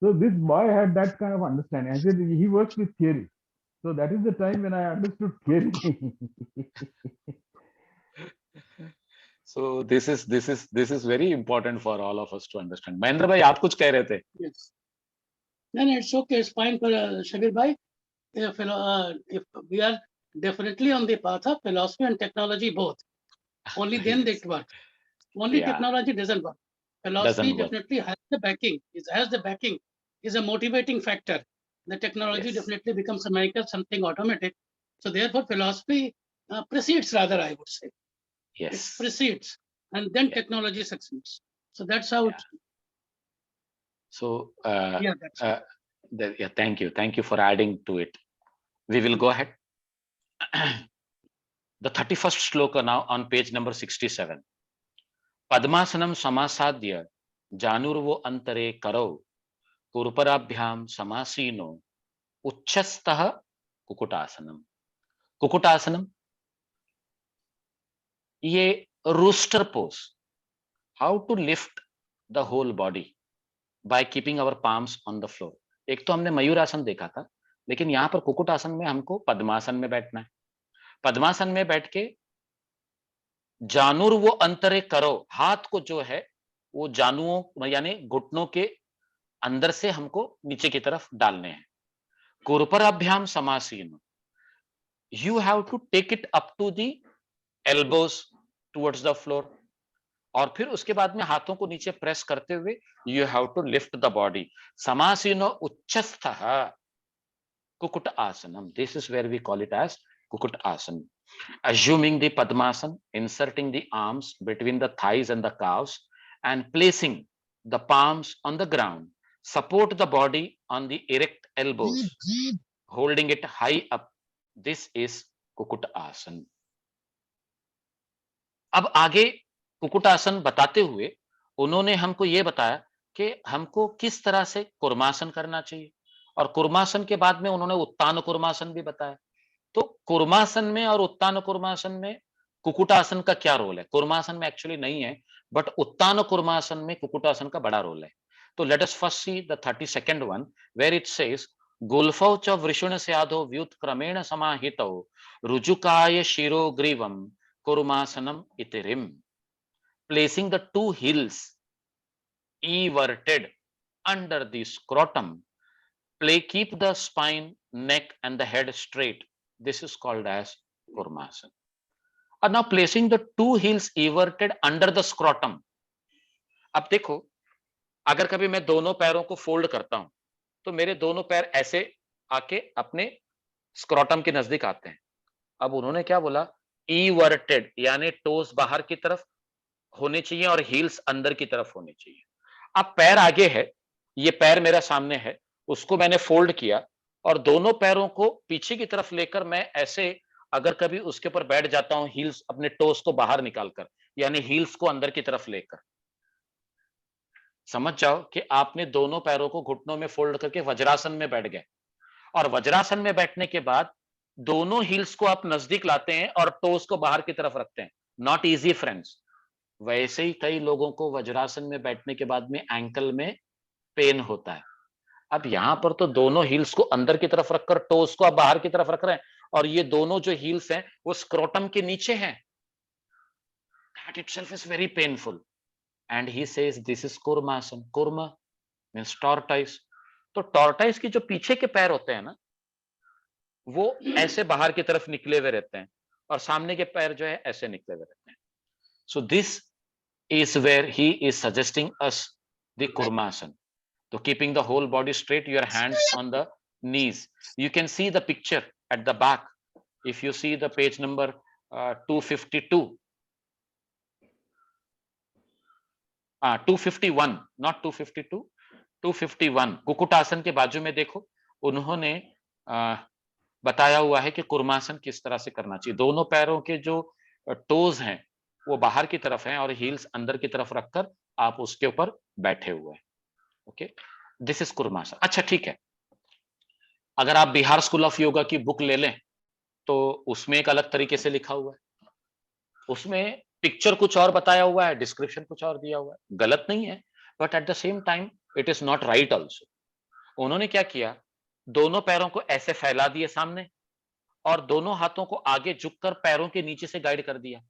So this boy had that kind of understanding. I said he works with theory. So that is the time when I understood theory. So this is very important for all of us to understand. Mahendra भाई आप कुछ कह रहे थे? Yes. No, it's okay. It's fine for Shabir bhai. If we are definitely on the path of philosophy and technology both, only then Yes. it works. Only Yeah. technology doesn't work. Philosophy Doesn't work. definitely has the backing. It has the backing. Is a motivating factor. The technology Yes. definitely becomes a miracle, something automatic. So therefore, philosophy precedes, rather, I would say. It Yes. precedes, and then Yeah. technology succeeds. So that's how it. So Yeah, that's yeah, thank you for adding to it. We will go ahead. The 31st shloka now on page number 67. Padmasanam samasadya janurvo antare karo kurparabhyam samasino uchchastah Kukkutasanam. Kukkutasanam ये rooster pose, how to lift the whole body by keeping our palms on the floor. एक तो हमने मयूरासन देखा था, लेकिन यहाँ पर कुकुटासन में हमको पद्मासन में बैठना है। पद्मासन में बैठ के जानुर वो अंतरे करो, हाथ को जो है वो जानुओं यानी घुटनों के अंदर से हमको नीचे की तरफ डालने हैं। कुरपराभ्याम समासीन, you have to take it up to the elbows towards the floor, और फिर उसके बाद में हाथों को नीचे प्रेस करते हुए you have to lift the body. समासीनो उच्चस्थः कुकुट आसनम, this is where we call it as kukut asan. Assuming the padmasan, inserting the arms between the thighs and the calves and placing the palms on the ground, support the body on the erect elbows, holding it high up. This is कुकुट आसन। अब आगे कुकुट आसन बताते हुए उन्होंने हमको ये बताया कि हमको किस तरह से कुर्मासन करना चाहिए, और कुर्मासन के बाद में उन्होंने उत्तान कुर्मासन भी बताया। तो कुर्मासन में और उत्तान कुर्मासन में कुकुटासन का क्या रोल है? कुर्मासन में एक्चुअली नहीं है, बट उत्तान कुर्मासन में कुकुटासन का बड़ा रोल है। तो let us first see the 32nd one, where it says गुल्फौ च वृषण स्याधो व्युत क्रमेण समाहितौ रुजुकाय शिरोग्रीवम कुर्मासनम इतिरिम, placing the two heels everted under the scrotum, keep the spine, neck and the head straight. This is called as Kurmasana. And now placing the two heels everted under the scrotum. अब देखो, अगर कभी मैं दोनों पैरों को fold करता हूं तो मेरे दोनों पैर ऐसे आके अपने स्क्रोटम के नजदीक आते हैं। अब उन्होंने क्या बोला, इवर्टेड, यानी टोस बाहर की तरफ होने चाहिए और हील्स अंदर की तरफ होने चाहिए। अब पैर आगे है, ये पैर मेरा सामने है, उसको मैंने फोल्ड किया और दोनों पैरों को पीछे की तरफ लेकर मैं ऐसे अगर कभी उसके ऊपर बैठ जाता हूं, हील्स अपने टोस को बाहर निकालकर, यानी हील्स को अंदर की तरफ लेकर, समझ जाओ कि आपने दोनों पैरों को घुटनों में फोल्ड करके वज्रासन में बैठ गए। और वज्रासन में बैठने के बाद दोनों हील्स को आप नजदीक लाते हैं और टोस को बाहर की तरफ रखते हैं। Not easy friends. वैसे ही कई लोगों को वज्रासन में बैठने के बाद में एंकल में पेन होता है। अब यहां पर तो दोनों हील्स को अंदर की तरफ रखकर टोस को आप बाहर की तरफ रख रहे हैं, और ये दोनों जो हील्स हैं वो स्क्रोटम के नीचे हैं। That itself is very painful. And he says this is kurmasan. Kurma means tortoise. तो टॉर्टाइस की जो पीछे के पैर होते हैं ना, वो ऐसे बाहर की तरफ निकले हुए रहते हैं और सामने के पैर जो है ऐसे निकले हुए रहते हैं। So this is where he is suggesting us the kurmasan. So keeping the whole body straight, your hands on the knees. You can see the picture at the back. If you see the page number 252. 251, not 252, 251 कुकुटासन के बाजू में देखो, उन्होंने बताया हुआ है कि कुर्मासन किस तरह से करना चाहिए। दोनों पैरों के जो टोज हैं वो बाहर की तरफ हैं और हील्स अंदर की तरफ रखकर आप उसके ऊपर बैठे हुए हैं। Okay, this is Kurmasana. अच्छा ठीक है, अगर आप बिहार स्कूल ऑफ योगा की बुक ले लें तो उसमें एक अलग तरीके से लिखा हुआ है, उसमें पिक्चर कुछ और बताया हुआ है, डिस्क्रिप्शन कुछ और दिया हुआ है। गलत नहीं है, but at the same time it is not right also. उन्होंने क्या किया, दोनों पैरों को ऐसे फैला दिए सामने और दोनों हाथों को आगे झुककर पैरों के नीचे से गाइड कर दिया।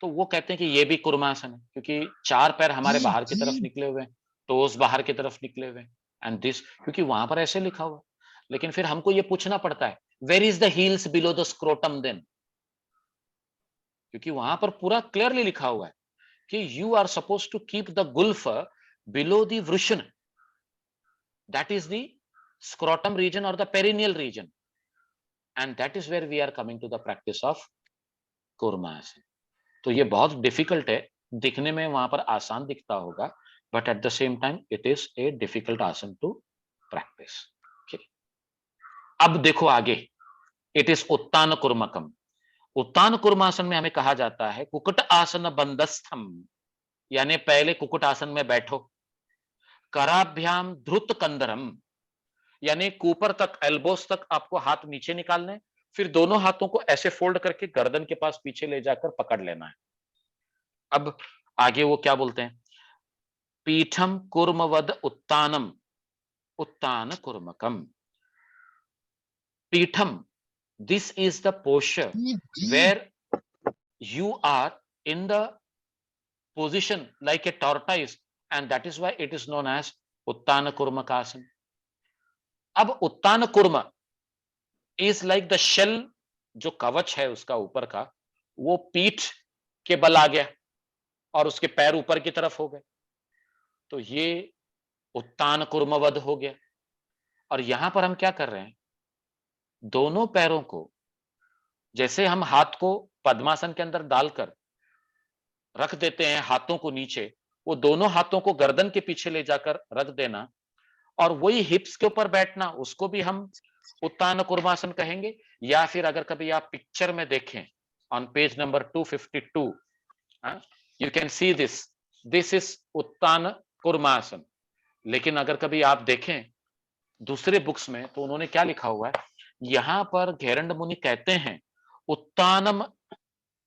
तो वो कहते हैं कि ये भी कुर्मासन है, क्योंकि चार पैर हमारे बाहर की तरफ निकले हुए हैं, टोस बाहर की तरफ निकले हुए हैं, एंड दिस, क्योंकि वहां पर ऐसे लिखा हुआ। लेकिन फिर हमको ये पूछना पड़ता है, where is the heels below the scrotum then, क्योंकि वहां पर पूरा क्लियरली लिखा हुआ है कि you are suppose to keep the गुल्फ बिलो द वृषण, that is the scrotum region और the perineal region, and that is where we are coming to the practice of Kurmasana. तो ये बहुत डिफिकल्ट है, दिखने में वहां पर आसान दिखता होगा, but at the same time it is a difficult आसन टू प्रैक्टिस। अब देखो आगे, इट इज उत्तान कुर्मकम। उत्तान कुर्मासन में हमें कहा जाता है कुकुट आसन बंदस्थम, यानी पहले कुकुट आसन में बैठो, कराभ्याम धृत कंदरम, यानी ऊपर तक, एल्बोस तक आपको हाथ नीचे निकालने, फिर दोनों हाथों को ऐसे फोल्ड करके गर्दन के पास पीछे ले जाकर पकड़ लेना है। अब आगे वो क्या बोलते हैं, पीठम कुर्मवद उत्तानम, उत्तान कुर्मकम। Peetham, this is the posture where you are in the position like a tortoise, and that is why it is known as Uttana Kurmakasana. अब उत्तान कुर्म is like the shell, जो कवच है उसका ऊपर का, वो पीठ के बल आ गया और उसके पैर ऊपर की तरफ हो गए, तो ये उत्तान कुर्मवद हो गया। और यहां पर हम क्या कर रहे हैं, दोनों पैरों को, जैसे हम हाथ को पद्मासन के अंदर डालकर रख देते हैं हाथों को नीचे, वो दोनों हाथों को गर्दन के पीछे ले जाकर रख देना, और वही हिप्स के ऊपर बैठना, उसको भी हम उत्तान कुर्मासन कहेंगे, या फिर अगर कभी आप पिक्चर में देखें on page number 252, you can see this is Uttana Kurmasana. लेकिन अगर कभी आप देखें दूसरे बुक्स में तो उन्होंने क्या लिखा हुआ है, यहां पर घेरंड मुनि कहते हैं उत्तानम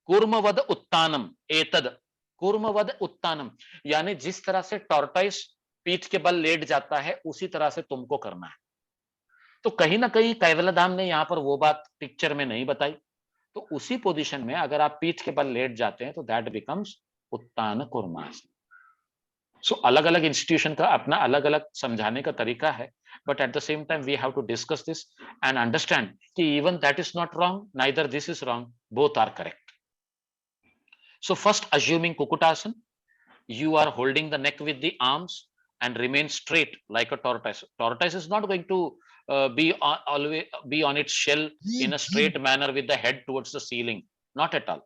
कूर्मवद उत्तानम एतद कूर्मवद उत्तानम, यानी जिस तरह से टॉर्टाइस पीठ के बल लेट जाता है उसी तरह से तुमको करना है। तो कहीं ना कहीं कैवल्यधाम ने यहां पर वो बात पिक्चर में नहीं बताई, तो उसी पोजीशन में अगर आप पीठ के बल लेट जाते हैं तो दैट बिकम्स उत्तान कुर्मासन। सो अलग अलग इंस्टीट्यूशन का अपना अलग अलग समझाने का तरीका है, but at the same time we have to discuss this and understand कि even that is not wrong, neither this is wrong, both are correct. So first assuming Kukutasana, you are holding the neck with the arms and remain straight like a tortoise. Tortoise is not going to always be on its shell in a straight manner with the head towards the ceiling, not at all.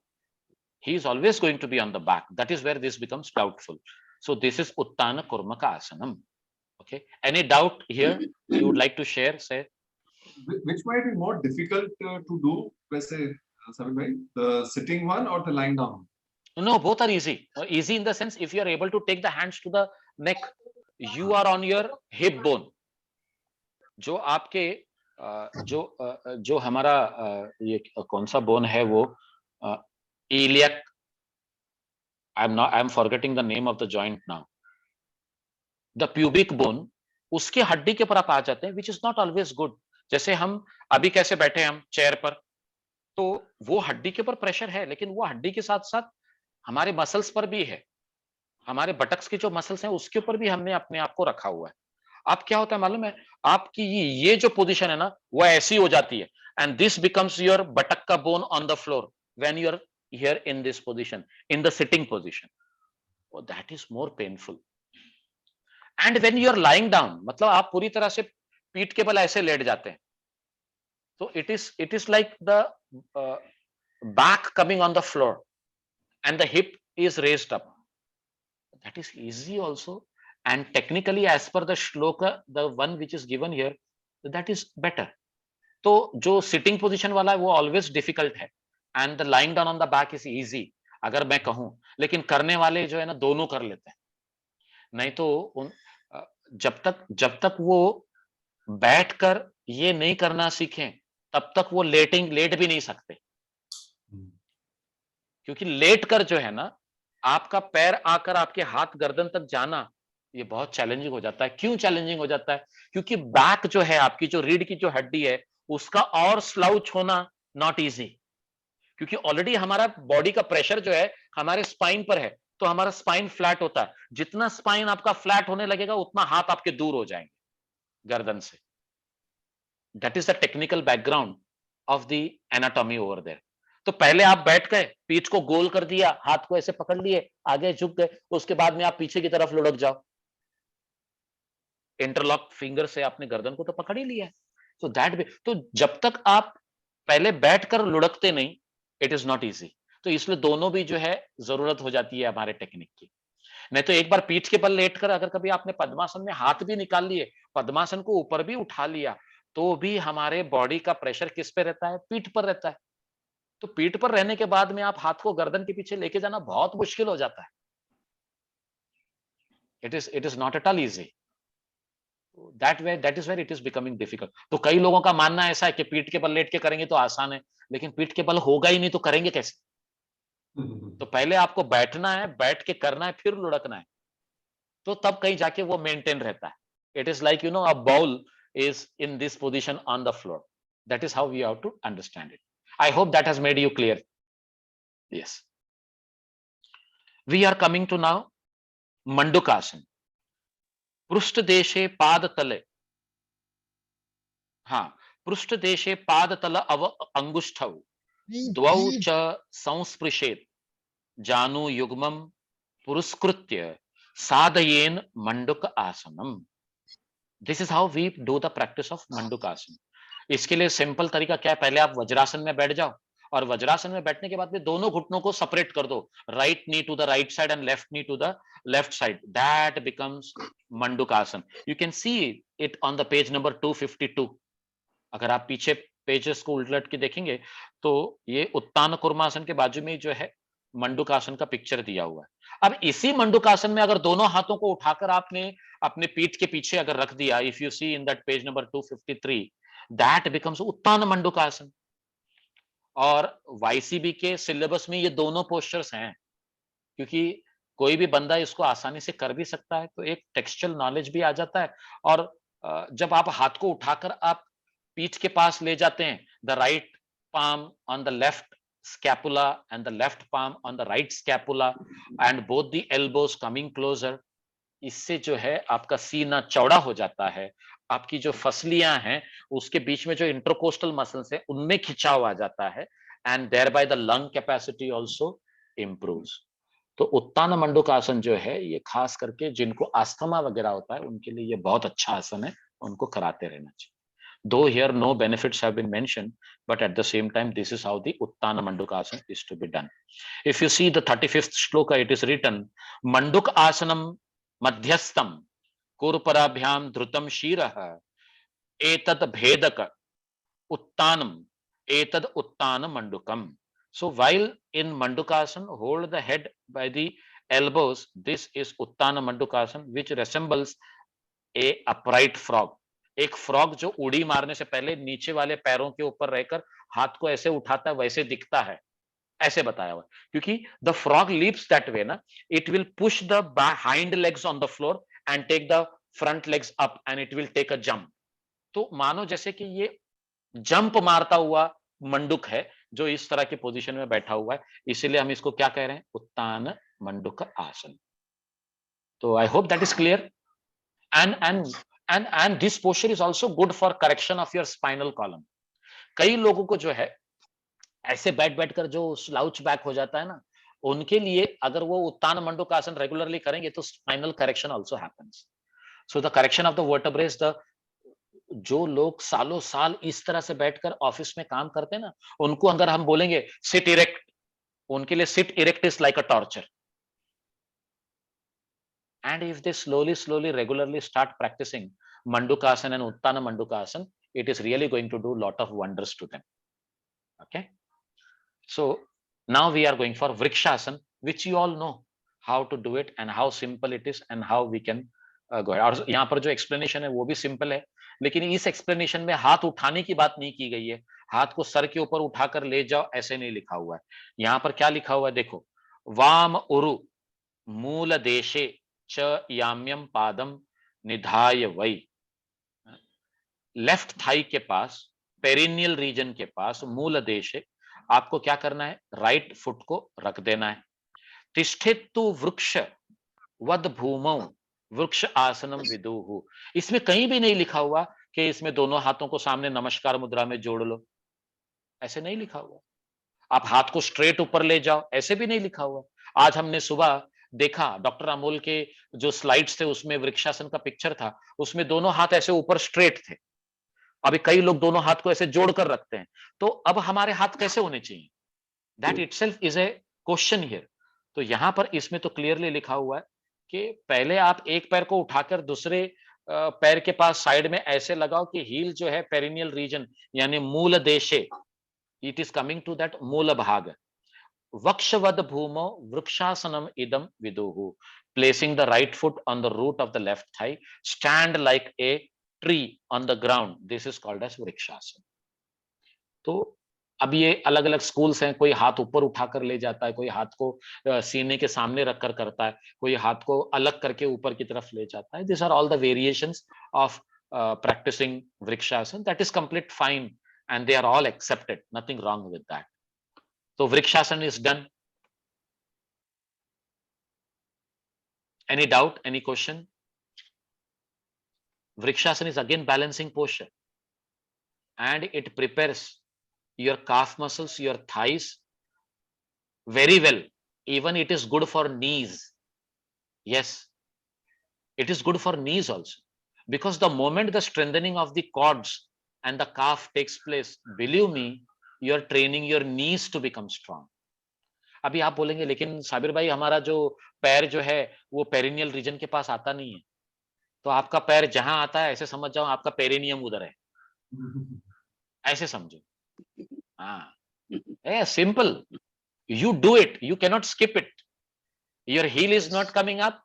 He is always going to be on the back. That is where this becomes doubtful. So this is Uttana Kurmaka Asanam. Okay, any doubt here you would like to share? Say which might be more difficult to do, वैसे समीर भाई, the sitting one or the lying down? no, both are easy. Easy in the sense if you are able to take the hands to the neck, you are on your hip bone. जो आपके जो हमारा ये कौन सा bone है वो iliac, I'm forgetting the name of the joint now, the pubic bone, उसके हड्डी के ऊपर आप आ जाते हैं, which is not always good. जैसे हम अभी कैसे बैठे हैं हम चेयर पर, तो वो हड्डी के ऊपर प्रेशर है, लेकिन वो हड्डी के साथ साथ हमारे मसल्स पर भी है, हमारे बटक्स की जो मसल्स हैं उसके ऊपर भी हमने अपने आप को रखा हुआ है। अब क्या होता है मालूम है, आपकी ये जो पोजीशन है ना वो ऐसी हो जाती है, and this becomes your buttock का bone on the floor when you are here in this position, in the sitting position, that is more painful. And when you are lying down, मतलब आप पूरी तरह से पीठ के बल ऐसे लेट जाते हैं, तो it is like the back coming on the floor and the hip is raised up. That is easy also, and technically as per the shloka, the one which is given here, that is better. तो जो sitting position वाला है वो always difficult है, and the lying down on the back is easy अगर मैं कहूं, लेकिन करने वाले जो है ना दोनों कर लेते हैं। नहीं तो जब तक वो बैठकर ये नहीं करना सीखें तब तक वो लेट भी नहीं सकते, क्योंकि लेट कर जो है ना आपका पैर आकर आपके हाथ गर्दन तक जाना ये बहुत चैलेंजिंग हो जाता है। क्यों चैलेंजिंग हो जाता है? क्योंकि बैक जो है आपकी जो रीढ़ की जो हड्डी है उसका और स्लाउच होना नॉट इजी, क्योंकि ऑलरेडी हमारा बॉडी का प्रेशर जो है हमारे स्पाइन पर है, तो हमारा स्पाइन फ्लैट होता है। जितना स्पाइन आपका फ्लैट होने लगेगा उतना हाथ आपके दूर हो जाएंगे गर्दन से। That is the technical background of the anatomy over there. तो पहले आप बैठ गए, पीठ को गोल कर दिया, हाथ को ऐसे पकड़ लिए, आगे झुक गए, उसके बाद में आप पीछे की तरफ लुढ़क जाओ, इंटरलॉक फिंगर से आपने गर्दन को तो पकड़ ही लिया है। सो दैट तो जब तक आप पहले बैठकर लुढ़कते नहीं, इट इज नॉट इजी। तो इसलिए दोनों भी जो है जरूरत हो जाती है हमारे टेक्निक की। नहीं तो एक बार पीठ के बल लेटकर अगर कभी आपने पद्मासन में हाथ भी निकाल लिए, पद्मासन को ऊपर भी उठा लिया, तो भी हमारे बॉडी का प्रेशर किस पे रहता है? पीठ पर रहता है। तो पीठ पर रहने के बाद में आप हाथ को गर्दन के पीछे लेके जाना बहुत मुश्किल हो जाता है। It is not at all easy. That is where it is becoming difficult. तो कई लोगों का मानना ऐसा है कि पीठ के बल लेट के करेंगे तो आसान है, लेकिन पीठ के बल होगा ही नहीं तो करेंगे कैसे? तो पहले आपको बैठना है, बैठ के करना है, फिर लुढ़कना है, तो तब कहीं जाके वो मेंटेन रहता है। It is like a bowl is in this position on the floor. That is how we have to understand it. I hope that has made you clear. Yes. We are coming to now Mandukasana. पृष्ठ देशे पाद तले, हाँ, पृष्ठ देशे पाद तल अव अंगुष्ठौ द्वौ च संस्पृशेत जानु युग्मं पुरस्कृत्य साधयेन मंडुक आसनम। This is how we do the practice of Mandukasana. इसके लिए सिंपल तरीका क्या है? पहले आप वज्रासन में बैठ जाओ, और वज्रासन में बैठने के बाद में दोनों घुटनों को सेपरेट कर दो, right knee to the right side and left knee to the left side. That becomes Mandukasana. You can see it on the page number 252। अगर आप पीछे पेजेस को उलट के देखेंगे तो ये उत्तान कुर्मासन के बाजू में ही जो है मंडूकासन का पिक्चर दिया हुआ है। अब इसी मंडूकासन में अगर दोनों हाथों को उठाकर आपने अपने पीठ के पीछे अगर रख दिया, if you see in that page number 253, that becomes Uttana Mandukasana. और वाईसीबी के सिलेबस में ये दोनों पोस्चर्स हैं, क्योंकि कोई भी बंदा इसको आसानी से कर भी सकता है, तो एक टेक्सचुअल नॉलेज भी आ जाता है। और जब आप हाथ को उठाकर आप पीठ के पास ले जाते हैं, the right palm on the left scapula and the left palm on the right scapula and both the elbows coming closer, इससे जो है आपका सीना चौड़ा हो जाता है, आपकी जो फसलियां हैं उसके बीच में जो इंटरकोस्टल मसल्स है उनमें खिंचाव आ जाता है, and thereby the lung capacity also improves. तो उत्तान मंडूकासन जो है ये खास करके जिनको अस्थमा वगैरह होता है उनके लिए ये बहुत अच्छा आसन है, उनको कराते रहना चाहिए। Though here no benefits have been mentioned, but at the same time this is how the Uttana Mandukasana is to be done. If you see the 35th shloka, it is written Manduk Asanam Madhyastam Kurparabhyam Dhrutam Shirah Etad Bhedaka Uttanam Etad Uttana Mandukam. So while in Mandukasana hold the head by the elbows, this is Uttana Mandukasana which resembles a upright frog. एक frog जो उड़ी मारने से पहले नीचे वाले पैरों के ऊपर रहकर हाथ को ऐसे उठाता है वैसे दिखता है, ऐसे बताया हुआ। क्योंकि the frog leaps that way ना, it will push the hind legs on the floor and take the front legs up and it will take a jump. तो मानो जैसे कि ये जंप मारता हुआ मंडुक है जो इस तरह की पोजीशन में बैठा हुआ है, इसीलिए हम इसको क्या कह रहे हैं, उत्तान मंडुक आसन। तो I hope that is clear. and this posture is also good for correction of your spinal column. कई लोगों को जो है ऐसे बैठ कर जो स्लाउच बैक हो जाता है ना, उनके लिए अगर वो उत्तान मंडूकासन रेगुलरली करेंगे तो spinal correction also happens. So the correction of the vertebrae, the जो लोग सालों साल इस तरह से बैठकर ऑफिस में काम करते हैं ना, उनको अगर हम बोलेंगे सिट इरेक्ट, उनके लिए sit erect is like a torture. And if they slowly regularly start practicing Mandukasana and Uttana Mandukasana, it is really going to do a lot of wonders to them. Okay, so now we are going for Vrikshasana, which you all know how to do it and how simple it is and how we can go ahead. और यहाँ पर जो explanation है वो भी simple है, लेकिन इस explanation में हाथ उठाने की बात नहीं की गई है। हाथ को सर के ऊपर उठाकर ले जाओ ऐसे नहीं लिखा हुआ है। यहाँ पर क्या लिखा हुआ है देखो, वाम उरु मूल देशे च याम्यम पादम निधाय वै। लेफ्ट थाई के पास, पेरिनियल रीजन के पास मूल देश है, आपको क्या करना है, राइट फुट को रख देना है। तिष्ठेतु वृक्ष वद भूमौ वृक्ष आसनम विदुहु। इसमें कहीं भी नहीं लिखा हुआ कि इसमें दोनों हाथों को सामने नमस्कार मुद्रा में जोड़ लो, ऐसे नहीं लिखा हुआ। आप हाथ को स्ट्रेट ऊपर ले जाओ, ऐसे भी नहीं लिखा हुआ। आज हमने सुबह देखा डॉक्टर अमोल के जो स्लाइड्स थे उसमें वृक्षासन का पिक्चर था, उसमें दोनों हाथ ऐसे ऊपर स्ट्रेट थे। अभी कई लोग दोनों हाथ को ऐसे जोड़कर रखते हैं, तो अब हमारे हाथ कैसे होने चाहिए, that itself is a question here. तो यहां पर इसमें तो क्लियरली लिखा हुआ है कि पहले आप एक पैर को उठाकर दूसरे पैर के पास साइड में ऐसे लगाओ कि हील जो है पेरिनियल रीजन यानी मूल देशे, it is coming to that मूल भाग। वक्षवद भूमौ वृक्षासनम इदम विदुहु, placing the right foot on the root of the left thigh, stand like a tree on the ground, this is called as Vrikshasana. तो अब ये अलग अलग स्कूल्स हैं, कोई हाथ ऊपर उठाकर ले जाता है, कोई हाथ को सीने के सामने रखकर करता है, कोई हाथ को अलग करके ऊपर की तरफ ले जाता है। This are all the variations of practicing vrikshasana, that is complete fine and they are all accepted, nothing wrong with that. So vrikshasana is done. Any doubt, any question? Vrikshasana is again balancing posture and it prepares your calf muscles, your thighs very well. Even it is good for knees. Yes, it is good for knees also, because the moment the strengthening of the quads and the calf takes place, believe me, you are training your knees to become strong. अभी आप बोलेंगे लेकिन साबिर भाई हमारा जो पैर जो है वो पेरिनियल रीजन के पास आता नहीं है, तो आपका पैर जहां आता है ऐसे समझ जाओ आपका पेरिनियम उधर है। ऐसे समझो. हाँ, simple. You do it. You cannot skip it. Your heel is not coming up.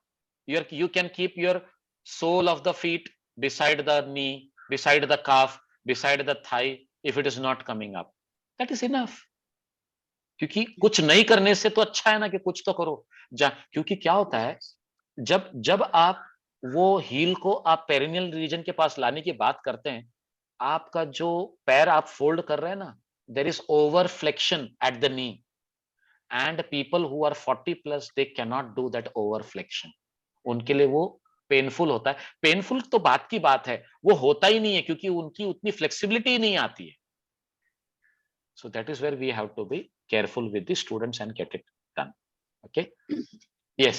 You can keep your sole of the feet beside the knee, beside the calf, beside the thigh. If it is not coming up, that is enough. क्योंकि कुछ नहीं करने से तो अच्छा है ना कि कुछ तो करो. क्योंकि क्या होता है, जब जब आप वो हील को आप पेरिनियल रीजन के पास लाने की बात करते हैं, आपका जो पैर आप फोल्ड कर रहे हैं ना, there is over flexion at the knee, and people who are 40 plus they can not do that over flexion. उनके लिए वो पेनफुल होता है. पेनफुल तो बात की बात है, वो होता ही नहीं है क्योंकि उनकी उतनी फ्लेक्सिबिलिटी ही नहीं आती है. So that is where we have to be careful with the students and get it done. Okay. Yes.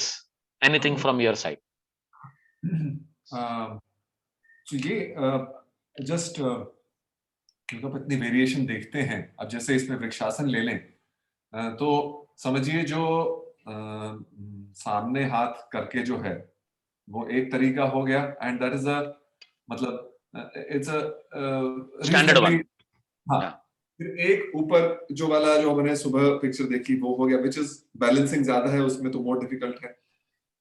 Anything from your side? तो ये जस्ट मतलब इतनी वेरिएशन देखते हैं. अब जैसे इसमें वृक्षासन ले लें, तो समझिए जो सामने हाथ करके जो है वो एक तरीका हो गया, एंड दैट इज अ मतलब इट्स अ Standard one. हाँ. Yeah. फिर एक ऊपर जो वाला जो मैंने सुबह पिक्चर देखी वो हो गया, विच इज बैलेंसिंग ज्यादा है उसमें, तो मोर डिफिकल्ट है.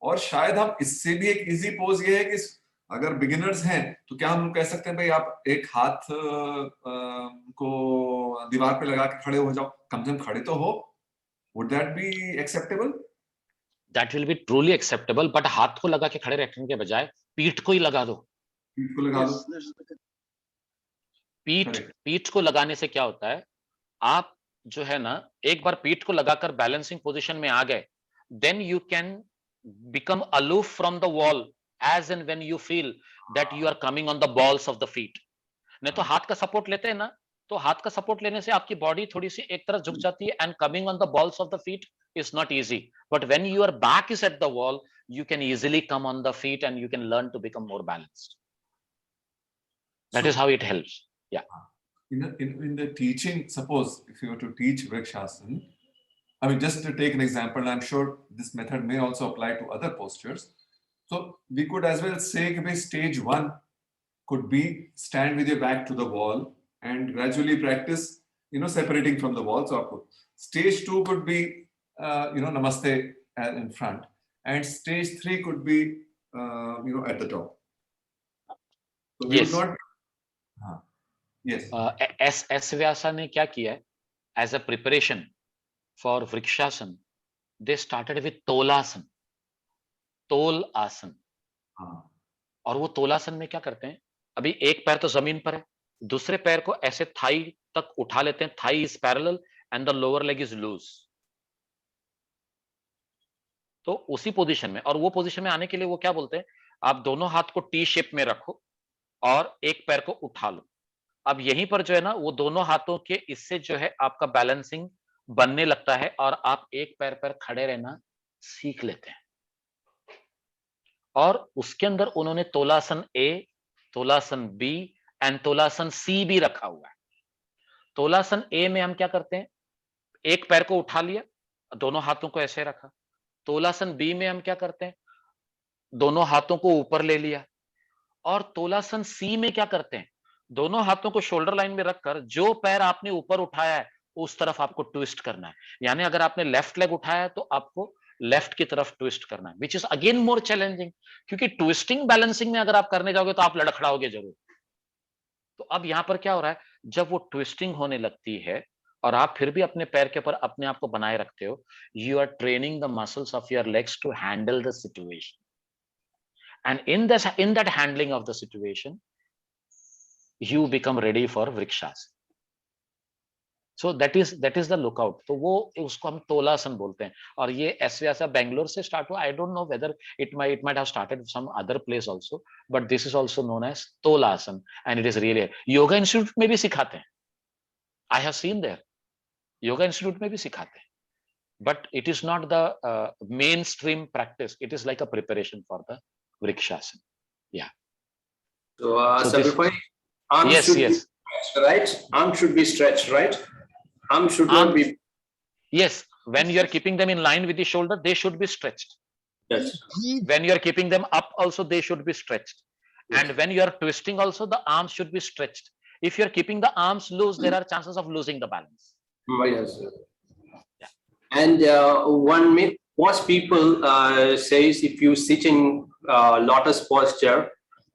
और शायद हम इससे भी एक इजी पोज ये है कि अगर बिगिनर्स हैं तो क्या हम कह सकते हैं भाई आप एक हाथ को दीवार पे लगा के खड़े हो जाओ, कम से कम खड़े तो हो. Would that be acceptable? That will be truly acceptable. But हाथ को लगा के खड़े रखने के बजाय पीठ को ही लगा दो. पीठ को लगा Yes, दो. that's the- Correct. पीठ को लगाने से क्या होता है, आप जो है ना एक बार पीठ को लगाकर बैलेंसिंग पोजीशन में आ गए, then you can become aloof from the wall as and when you feel that you are coming on the balls of the feet. नहीं तो हाथ का सपोर्ट लेते हैं ना, तो हाथ का सपोर्ट लेने से आपकी बॉडी थोड़ी सी एक तरफ झुक जाती है, and coming on the balls of the feet is not easy. But when your back is at the wall, you can easily come on the feet and you can learn to become more balanced. That is how it helps. In the teaching, suppose if you were to teach Vrikshasana, I mean, just to take an example, and I'm sure this method may also apply to other postures. So we could as well say that stage 1 could be stand with your back to the wall and gradually practice, separating from the wall. So stage 2 could be, namaste in front, and stage 3 could be, at the top. So we Yes. would not. Yes. S Vyasa ने क्या किया है, as a preparation for Vrikshasana, they started with Tolasana. तोल आसन. और वो तोलासन में क्या करते हैं, अभी एक पैर तो जमीन पर है, दूसरे पैर को ऐसे थाई तक उठा लेते हैं. Thigh is parallel and the lower leg is loose. तो उसी पोजीशन में, और वो पोजीशन में आने के लिए वो क्या बोलते हैं, आप दोनों हाथ को टी शेप में रखो और एक पैर को उठा लो. अब यहीं पर जो है ना, वो दोनों हाथों के इससे जो है आपका बैलेंसिंग बनने लगता है और आप एक पैर पर खड़े रहना सीख लेते हैं. और उसके अंदर उन्होंने तोलासन ए, तोलासन बी एंड तोलासन सी भी रखा हुआ है. तोलासन ए में हम क्या करते हैं, एक पैर को उठा लिया, दोनों हाथों को ऐसे रखा. तोलासन बी में हम क्या करते हैं, दोनों हाथों को ऊपर ले लिया. और तोलासन सी में क्या करते हैं, दोनों हाथों को शोल्डर लाइन में रखकर जो पैर आपने ऊपर उठाया है उस तरफ आपको ट्विस्ट करना है. यानी अगर आपने लेफ्ट लेग उठाया है तो आपको लेफ्ट की तरफ ट्विस्ट करना है, which is again more challenging, क्योंकि ट्विस्टिंग बैलेंसिंग में अगर आप करने जाओगे तो आप लड़खड़ाओगे जरूर. तो अब यहां पर क्या हो रहा है, जब वो ट्विस्टिंग होने लगती है और आप फिर भी अपने पैर के ऊपर अपने आप को बनाए रखते हो, you are training the muscles of your legs to handle the situation. And in that handling of the situation, you become ready for Vrikshasana. So that is the lookout. तो वो उसको हम तोलासन बोलते हैं. और ये एस व्यासा बेंगलोर से स्टार्ट हुआ. I don't know whether it might have started some other place also, but this is also known as Tolasan, and it is really Yoga Institute में भी सिखाते हैं. I have seen there. Yoga Institute में भी सिखाते हैं. But it is not the mainstream practice. It is like a preparation for the Vrikshasana. Yeah. So, So Sabir this- bhai, arms Yes, should yes. be stretched, right? Arms should be stretched, right? Arms should not Arms- be. Yes, when you are keeping them in line with the shoulder, they should be stretched. Yes. When you are keeping them up also, they should be stretched. Yes. And when you are twisting also, the arms should be stretched. if you're keeping the arms loose, there are chances of losing the balance. Yes. Yeah. And one myth, most people says if you sit in lotus posture,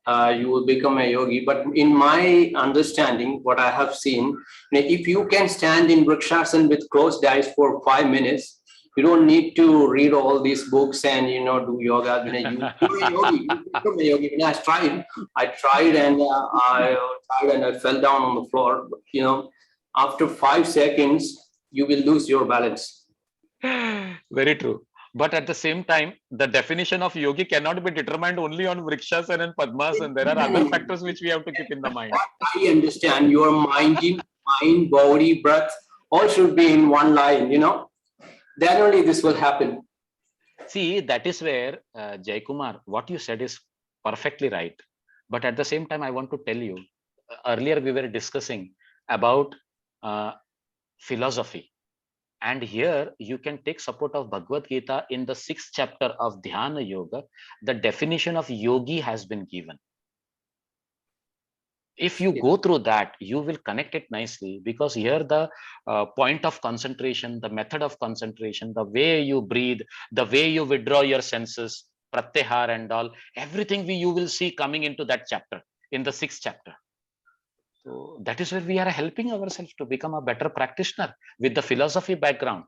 you will become a yogi. But in my understanding, what I have seen, if you can stand in Vrikshasana with closed eyes for 5 minutes, you don't need to read all these books and do yoga. You become a yogi. You become a yogi. When I tried and I fell down on the floor. After 5 seconds, you will lose your balance. Very true. But at the same time, the definition of yogi cannot be determined only on Vrikshasana and Padmasana. There are other factors which we have to keep in the mind. I understand your mind, body, breath, all should be in one line, then only this will happen. See, that is where, Jai Kumar, what you said is perfectly right. But at the same time, I want to tell you, earlier we were discussing about philosophy. And here you can take support of Bhagavad Gita in the 6th chapter of Dhyana Yoga. The definition of yogi has been given. If you go through that, you will connect it nicely, because here the point of concentration, the method of concentration, the way you breathe, the way you withdraw your senses, pratyahar and all, everything you will see coming into that chapter in the 6th chapter. So that is where we are helping ourselves to become a better practitioner with the philosophy background.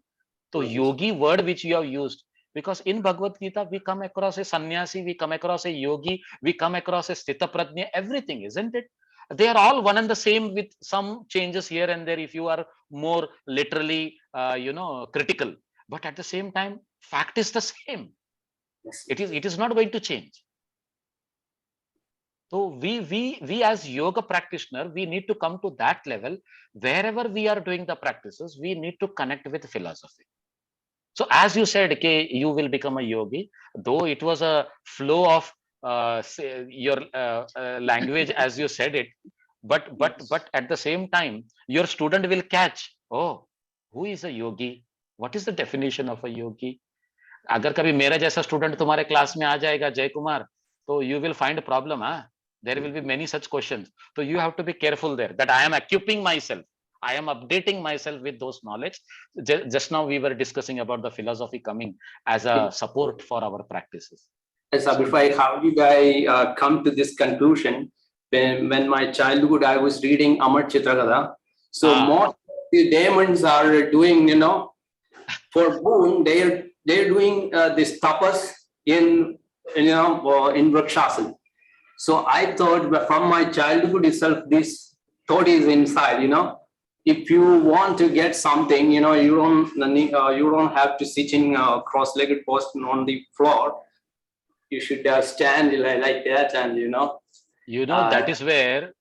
So yogi word which you have used, because in Bhagavad Gita, we come across a sannyasi, we come across a yogi, we come across a sthita prajna, everything, isn't it? They are all one and the same with some changes here and there if you are more literally, critical. But at the same time, fact is the same. It is not going to change. So we as yoga practitioner, we need to come to that level. Wherever we are doing the practices, we need to connect with philosophy. So as you said, okay, you will become a yogi, though it was a flow of your language as you said it, but at the same time, your student will catch, oh, who is a yogi? What is the definition of a yogi? अगर कभी मेरा जैसा student तुम्हारे class में आ जाएगा जय कुमार, तो you will find a problem. There will be many such questions. So you have to be careful there, that I am equipping myself, I am updating myself with those knowledge. Just now we were discussing about the philosophy coming as a support for our practices. Yes, Abhishek, how did I come to this conclusion? When my childhood, I was reading Amar Chitragatha. So most of the demons are doing, for boon, they're doing this tapas in Vrikshasana. So I thought from my childhood itself, this thought is inside, if you want to get something, you don't have to sit in cross-legged position on the floor. You should stand like that, and that is where,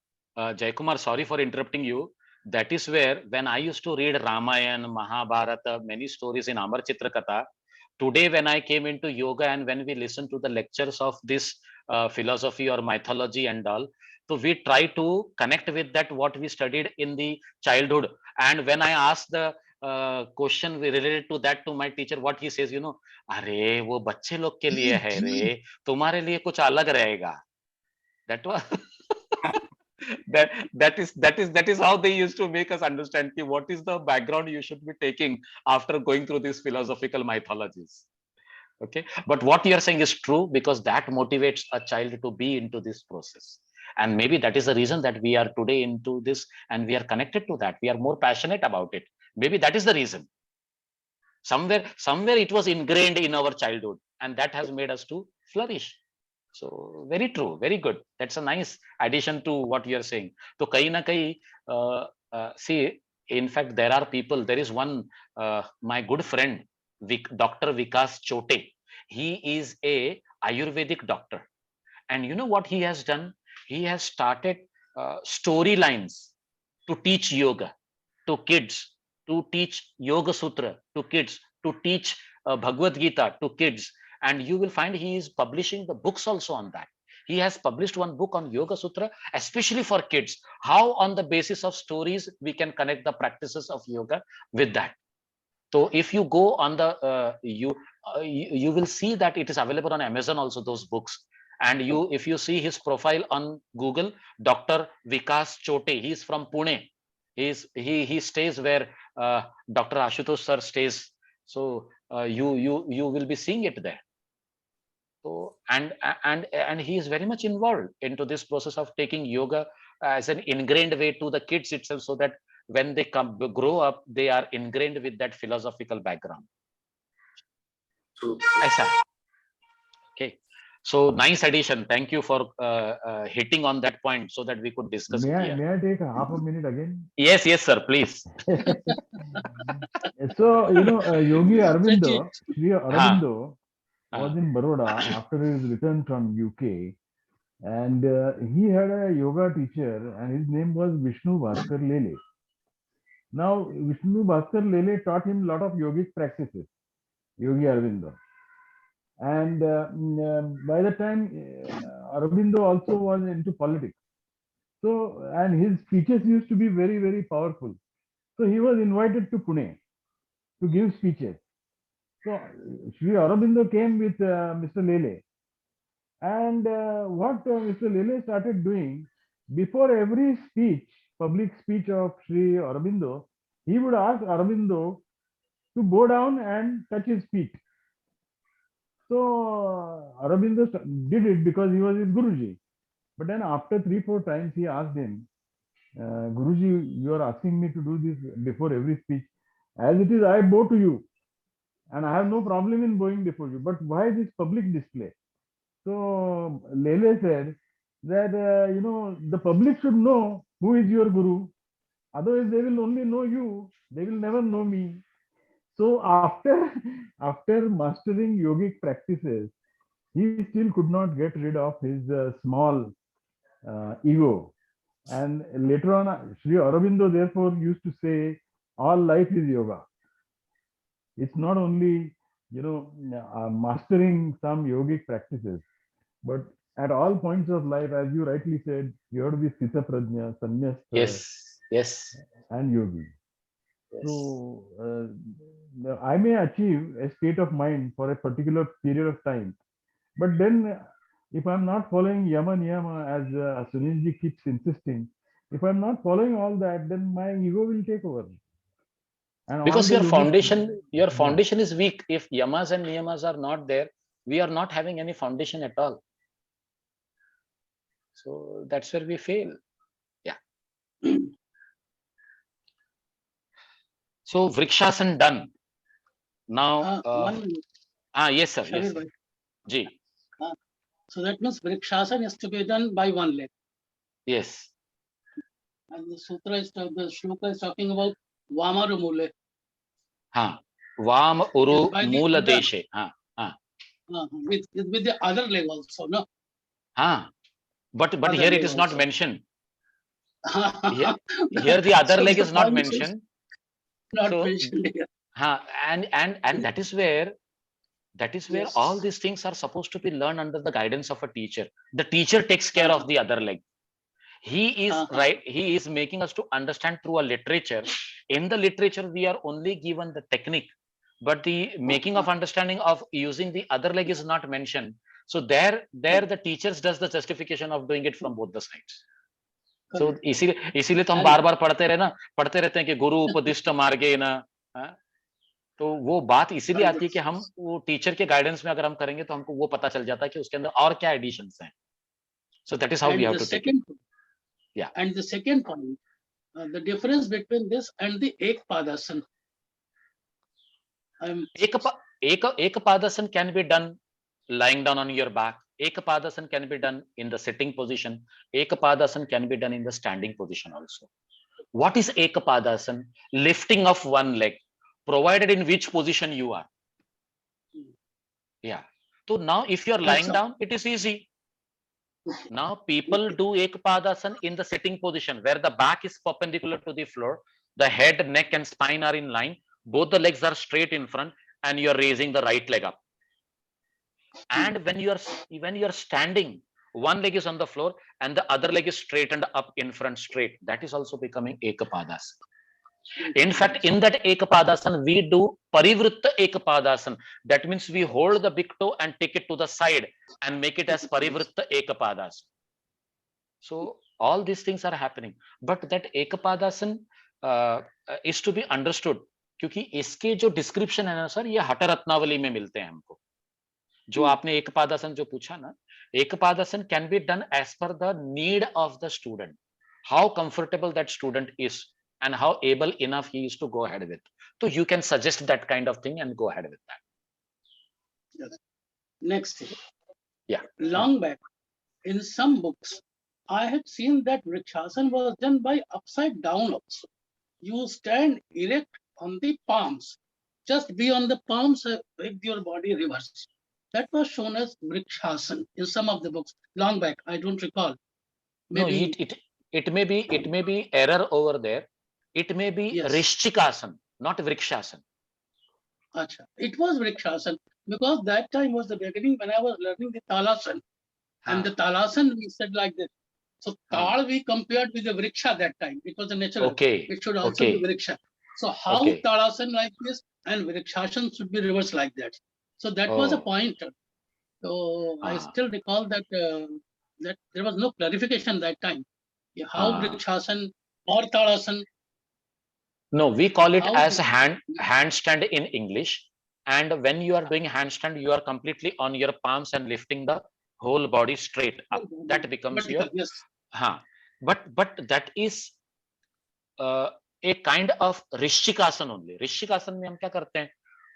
Jai Kumar, sorry for interrupting you. That is where, when I used to read Ramayana, Mahabharata, many stories in Amar Chitrakatha, today when I came into yoga and when we listen to the lectures of this philosophy or mythology and all, so we try to connect with that what we studied in the childhood. And when I ask the question related to that to my teacher, what he says, अरे वो बच्चे लोग के लिए है रे, तुम्हारे लिए कुछ अलग रहेगा. That was that is how they used to make us understand what is the background you should be taking after going through these philosophical mythologies. Okay, but what you are saying is true, because that motivates a child to be into this process, and maybe that is the reason that we are today into this and we are connected to that. We are more passionate about it. Maybe that is the reason. Somewhere it was ingrained in our childhood, and that has made us to flourish. So very true, very good. That's a nice addition to what you are saying. So kahi na kahi, see, in fact, there are people. There is one, my good friend, Dr. Vikas Chote. He is a Ayurvedic doctor, and you know what he has done? He has started storylines to teach yoga to kids, to teach Yoga Sutra to kids, to teach Bhagavad Gita to kids. And you will find he is publishing the books also on that. He has published one book on Yoga Sutra, especially for kids, how on the basis of stories we can connect the practices of yoga with that. So if you go on the, you will see that it is available on Amazon also, those books. And if you see his profile on Google, Dr. Vikas Chote, he's from Pune. He stays where Dr. Ashutosh sir stays. So you will be seeing it there. So and he is very much involved into this process of taking yoga as an ingrained way to the kids itself, so that when they grow up, they are ingrained with that philosophical background. True. Aisa. Okay. So nice addition. Thank you for hitting on that point so that we could discuss it here. May I take a half a minute again? Yes, sir, please. So, Yogi Aurobindo, Sri Aurobindo Ah. was in Baroda after his return from UK, and he had a yoga teacher, and his name was Vishnu Bhaskar Lele. Now, Vishnu Bhaskar Lele taught him a lot of yogic practices, Yogi Aurobindo. And by the time Aurobindo also was into politics. So, and his speeches used to be very, very powerful. So he was invited to Pune to give speeches. So Sri Aurobindo came with Mr. Lele. And what Mr. Lele started doing, before every speech, public speech of Sri Aurobindo, he would ask Aurobindo to go down and touch his feet. So Aurobindo did it because he was his Guruji. But then after 3-4 times, he asked him, Guruji, you are asking me to do this before every speech. As it is, I bow to you. And I have no problem in bowing before you. But why this public display? So Lele said that, the public should know who is your Guru. Otherwise, they will only know you. They will never know me. So after mastering yogic practices, he still could not get rid of his small ego. And later on, Sri Aurobindo therefore used to say, all life is yoga. It's not only, mastering some yogic practices, but at all points of life, as you rightly said, you have to be Sthita Prajna, Sannyasta, Yes. and Yogi. Yes. So I may achieve a state of mind for a particular period of time, but then if I'm not following Yama Niyama, as Sunilji keeps insisting, if I'm not following all that, then my ego will take over. And Because all your the foundation is weak. If yamas and niyamas are not there, we are not having any foundation at all. So that's where we fail. Yeah. So Vrikshasana done. Now, one minute, yes, sir. Yes, Shabir sir. bhai. Ji. So that means Vrikshasana is to be done by one leg. Yes. And the shloka is talking about Vamaru Mule. Vam Uru By the Mula other- Deshe. With the other leg also, no? But Other here it leg is not also. mentioned. Here the other So leg the is not point is mentioned. Not So- mentioned here. And that is where Yes. all these things are supposed to be learned under the guidance of a teacher. The teacher takes care of the other leg. He is right. He is making us to understand through a literature. In the literature, we are only given the technique, but the making of understanding of using the other leg is not mentioned. So there the teachers does the justification of doing it from both the sides. So Correct. इसीलिए तो हम And- बार-बार पढ़ते रहते हैं कि गुरु उपदिष्ट मार्गेण, तो वो बात इसीलिए And आती है कि हम वो टीचर के गाइडेंस में अगर हम करेंगे तो हमको वो पता चल जाता है कि उसके अंदर और क्या एडिशंस हैं. So that is how we And have the to take it. second, Yeah. And the second point, the difference between this and the Ekpadasana. Ekapadasana can be done lying down on your back. Ekapadasana can be done in the sitting position. Ekapadasana can be done in the standing position also. What is Ekapadasana? Lifting of one leg, provided in which position you are. Yeah. So now if you are lying down, it is easy. Now people do Ekapadasana in the sitting position where the back is perpendicular to the floor, the head, neck and spine are in line, both the legs are straight in front, and you are raising the right leg up. And when you are standing, one leg is on the floor and the other leg is straightened up in front straight. That is also becoming Ekapadasana. In fact, in that Ekapadasana, we do Parivritta Ekapadasana. That means we hold the big toe and take it to the side and make it as Parivritta Ekapadasana. So all these things are happening. But that Ekapadasana is to be understood. क्योंकि इसके जो description है ना sir, ये हठ रत्नावली में मिलते हैं हमको. जो आपने एकपादासन जो पूछा ना, एकपादासन can be done as per the need of the student, how comfortable that student is and how able enough he is to go ahead with. So you can suggest that kind of thing and go ahead with that. Next thing. Yeah. Long back, in some books, I had seen that Vrikshasana was done by upside down also. You stand erect on the palms, just be on the palms with your body reversed. That was shown as Vrikshasana in some of the books. Long back, I don't recall. Maybe, No, it may be error over there. It may be Yes. Rishchikasana, not Vrikshasana. Acha. It was Vrikshasana because that time was the beginning when I was learning the Talasana. And the Talasana we said like this. So Tal we compared with the Vriksha that time. It was a natural. Okay. It should also Okay. be Vriksha. So how Okay. Talasana like this and Vrikshasana should be reversed like that. So that was a Oh. pointer. So I Ah. still recall that that there was no clarification that time. Yeah, how Ah. Vrikshasana or Talasana. No, we call it How as do- handstand in English. And when you are doing handstand, you are completely on your palms and lifting the whole body straight up. That becomes your Vertical, yes. but that is a kind of Rishchikasana only. Rishchikasana में हम क्या करते हैं?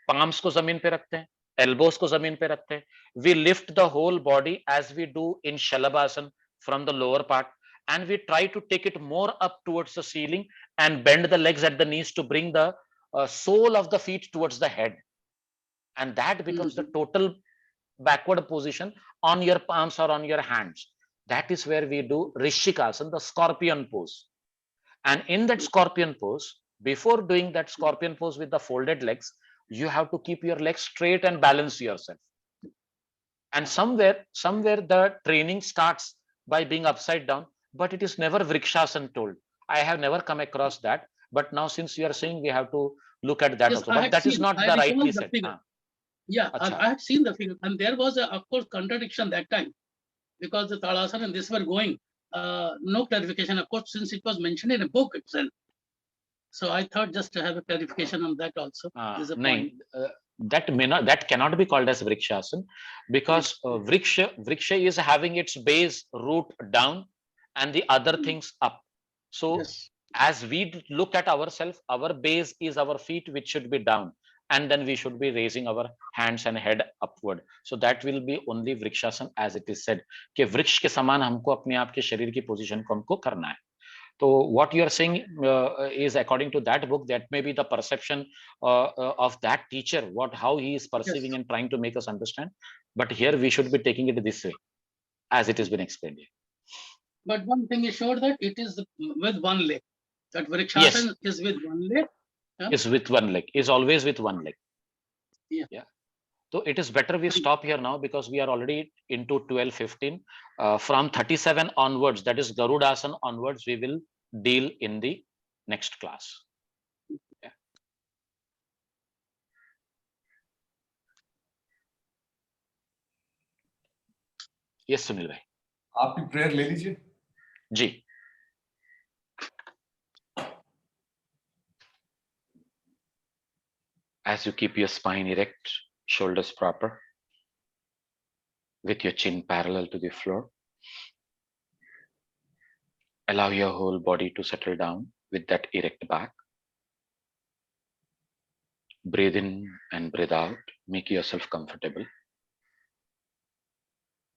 Palms को जमीन पे रखते हैं, elbows को जमीन पे रखते हैं. We lift the whole body as we do in Shalabhasana from the lower part, and we try to take it more up towards the ceiling and bend the legs at the knees to bring the sole of the feet towards the head, and that becomes the total backward position on your palms or on your hands. That is where we do Rishikasana, the scorpion pose. And in that scorpion pose, before doing that scorpion pose with the folded legs, you have to keep your legs straight and balance yourself. And somewhere the training starts by being upside down, but it is never Vrikshasana told. I have never come across that. But now, since you are saying, we have to look at that Yes, also. I But had that is seen- not I the recall rightly the said. figure. Yeah, Acha. I had seen the figure, and there was, of course, contradiction that time because the Talasana and this were going. No clarification, of course, since it was mentioned in a book itself. So I thought just to have a clarification on that also is a point. Nahin, that cannot be called as Vrikshasana, because Vriksha is having its base root down and the other things up. So Yes. as we look at ourselves, our base is our feet, which should be down, and then we should be raising our hands and head upward. So that will be only Vrikshasana, as it is said कि वृक्ष के समान हमको अपने आप के शरीर की पोजीशन को हमको करना है. So what you are saying is according to that book, that may be the perception of that teacher, how he is perceiving and trying to make us understand. But here we should be taking it this way, as it has been explained here. But one thing is sure that it is with one leg. That Vrikshasana is with one leg. Is with one leg, is always with one leg. Yeah. So it is better we stop here now, because we are already into 12:15. From 37 onwards, that is Garudasana onwards, we will deal in the next class. Yeah. Yes, Sunil bhai. आप भी prayer ले लीजिए. जी. As you keep your spine erect, shoulders proper, with your chin parallel to the floor, allow your whole body to settle down with that erect back. Breathe in and breathe out. Make yourself comfortable.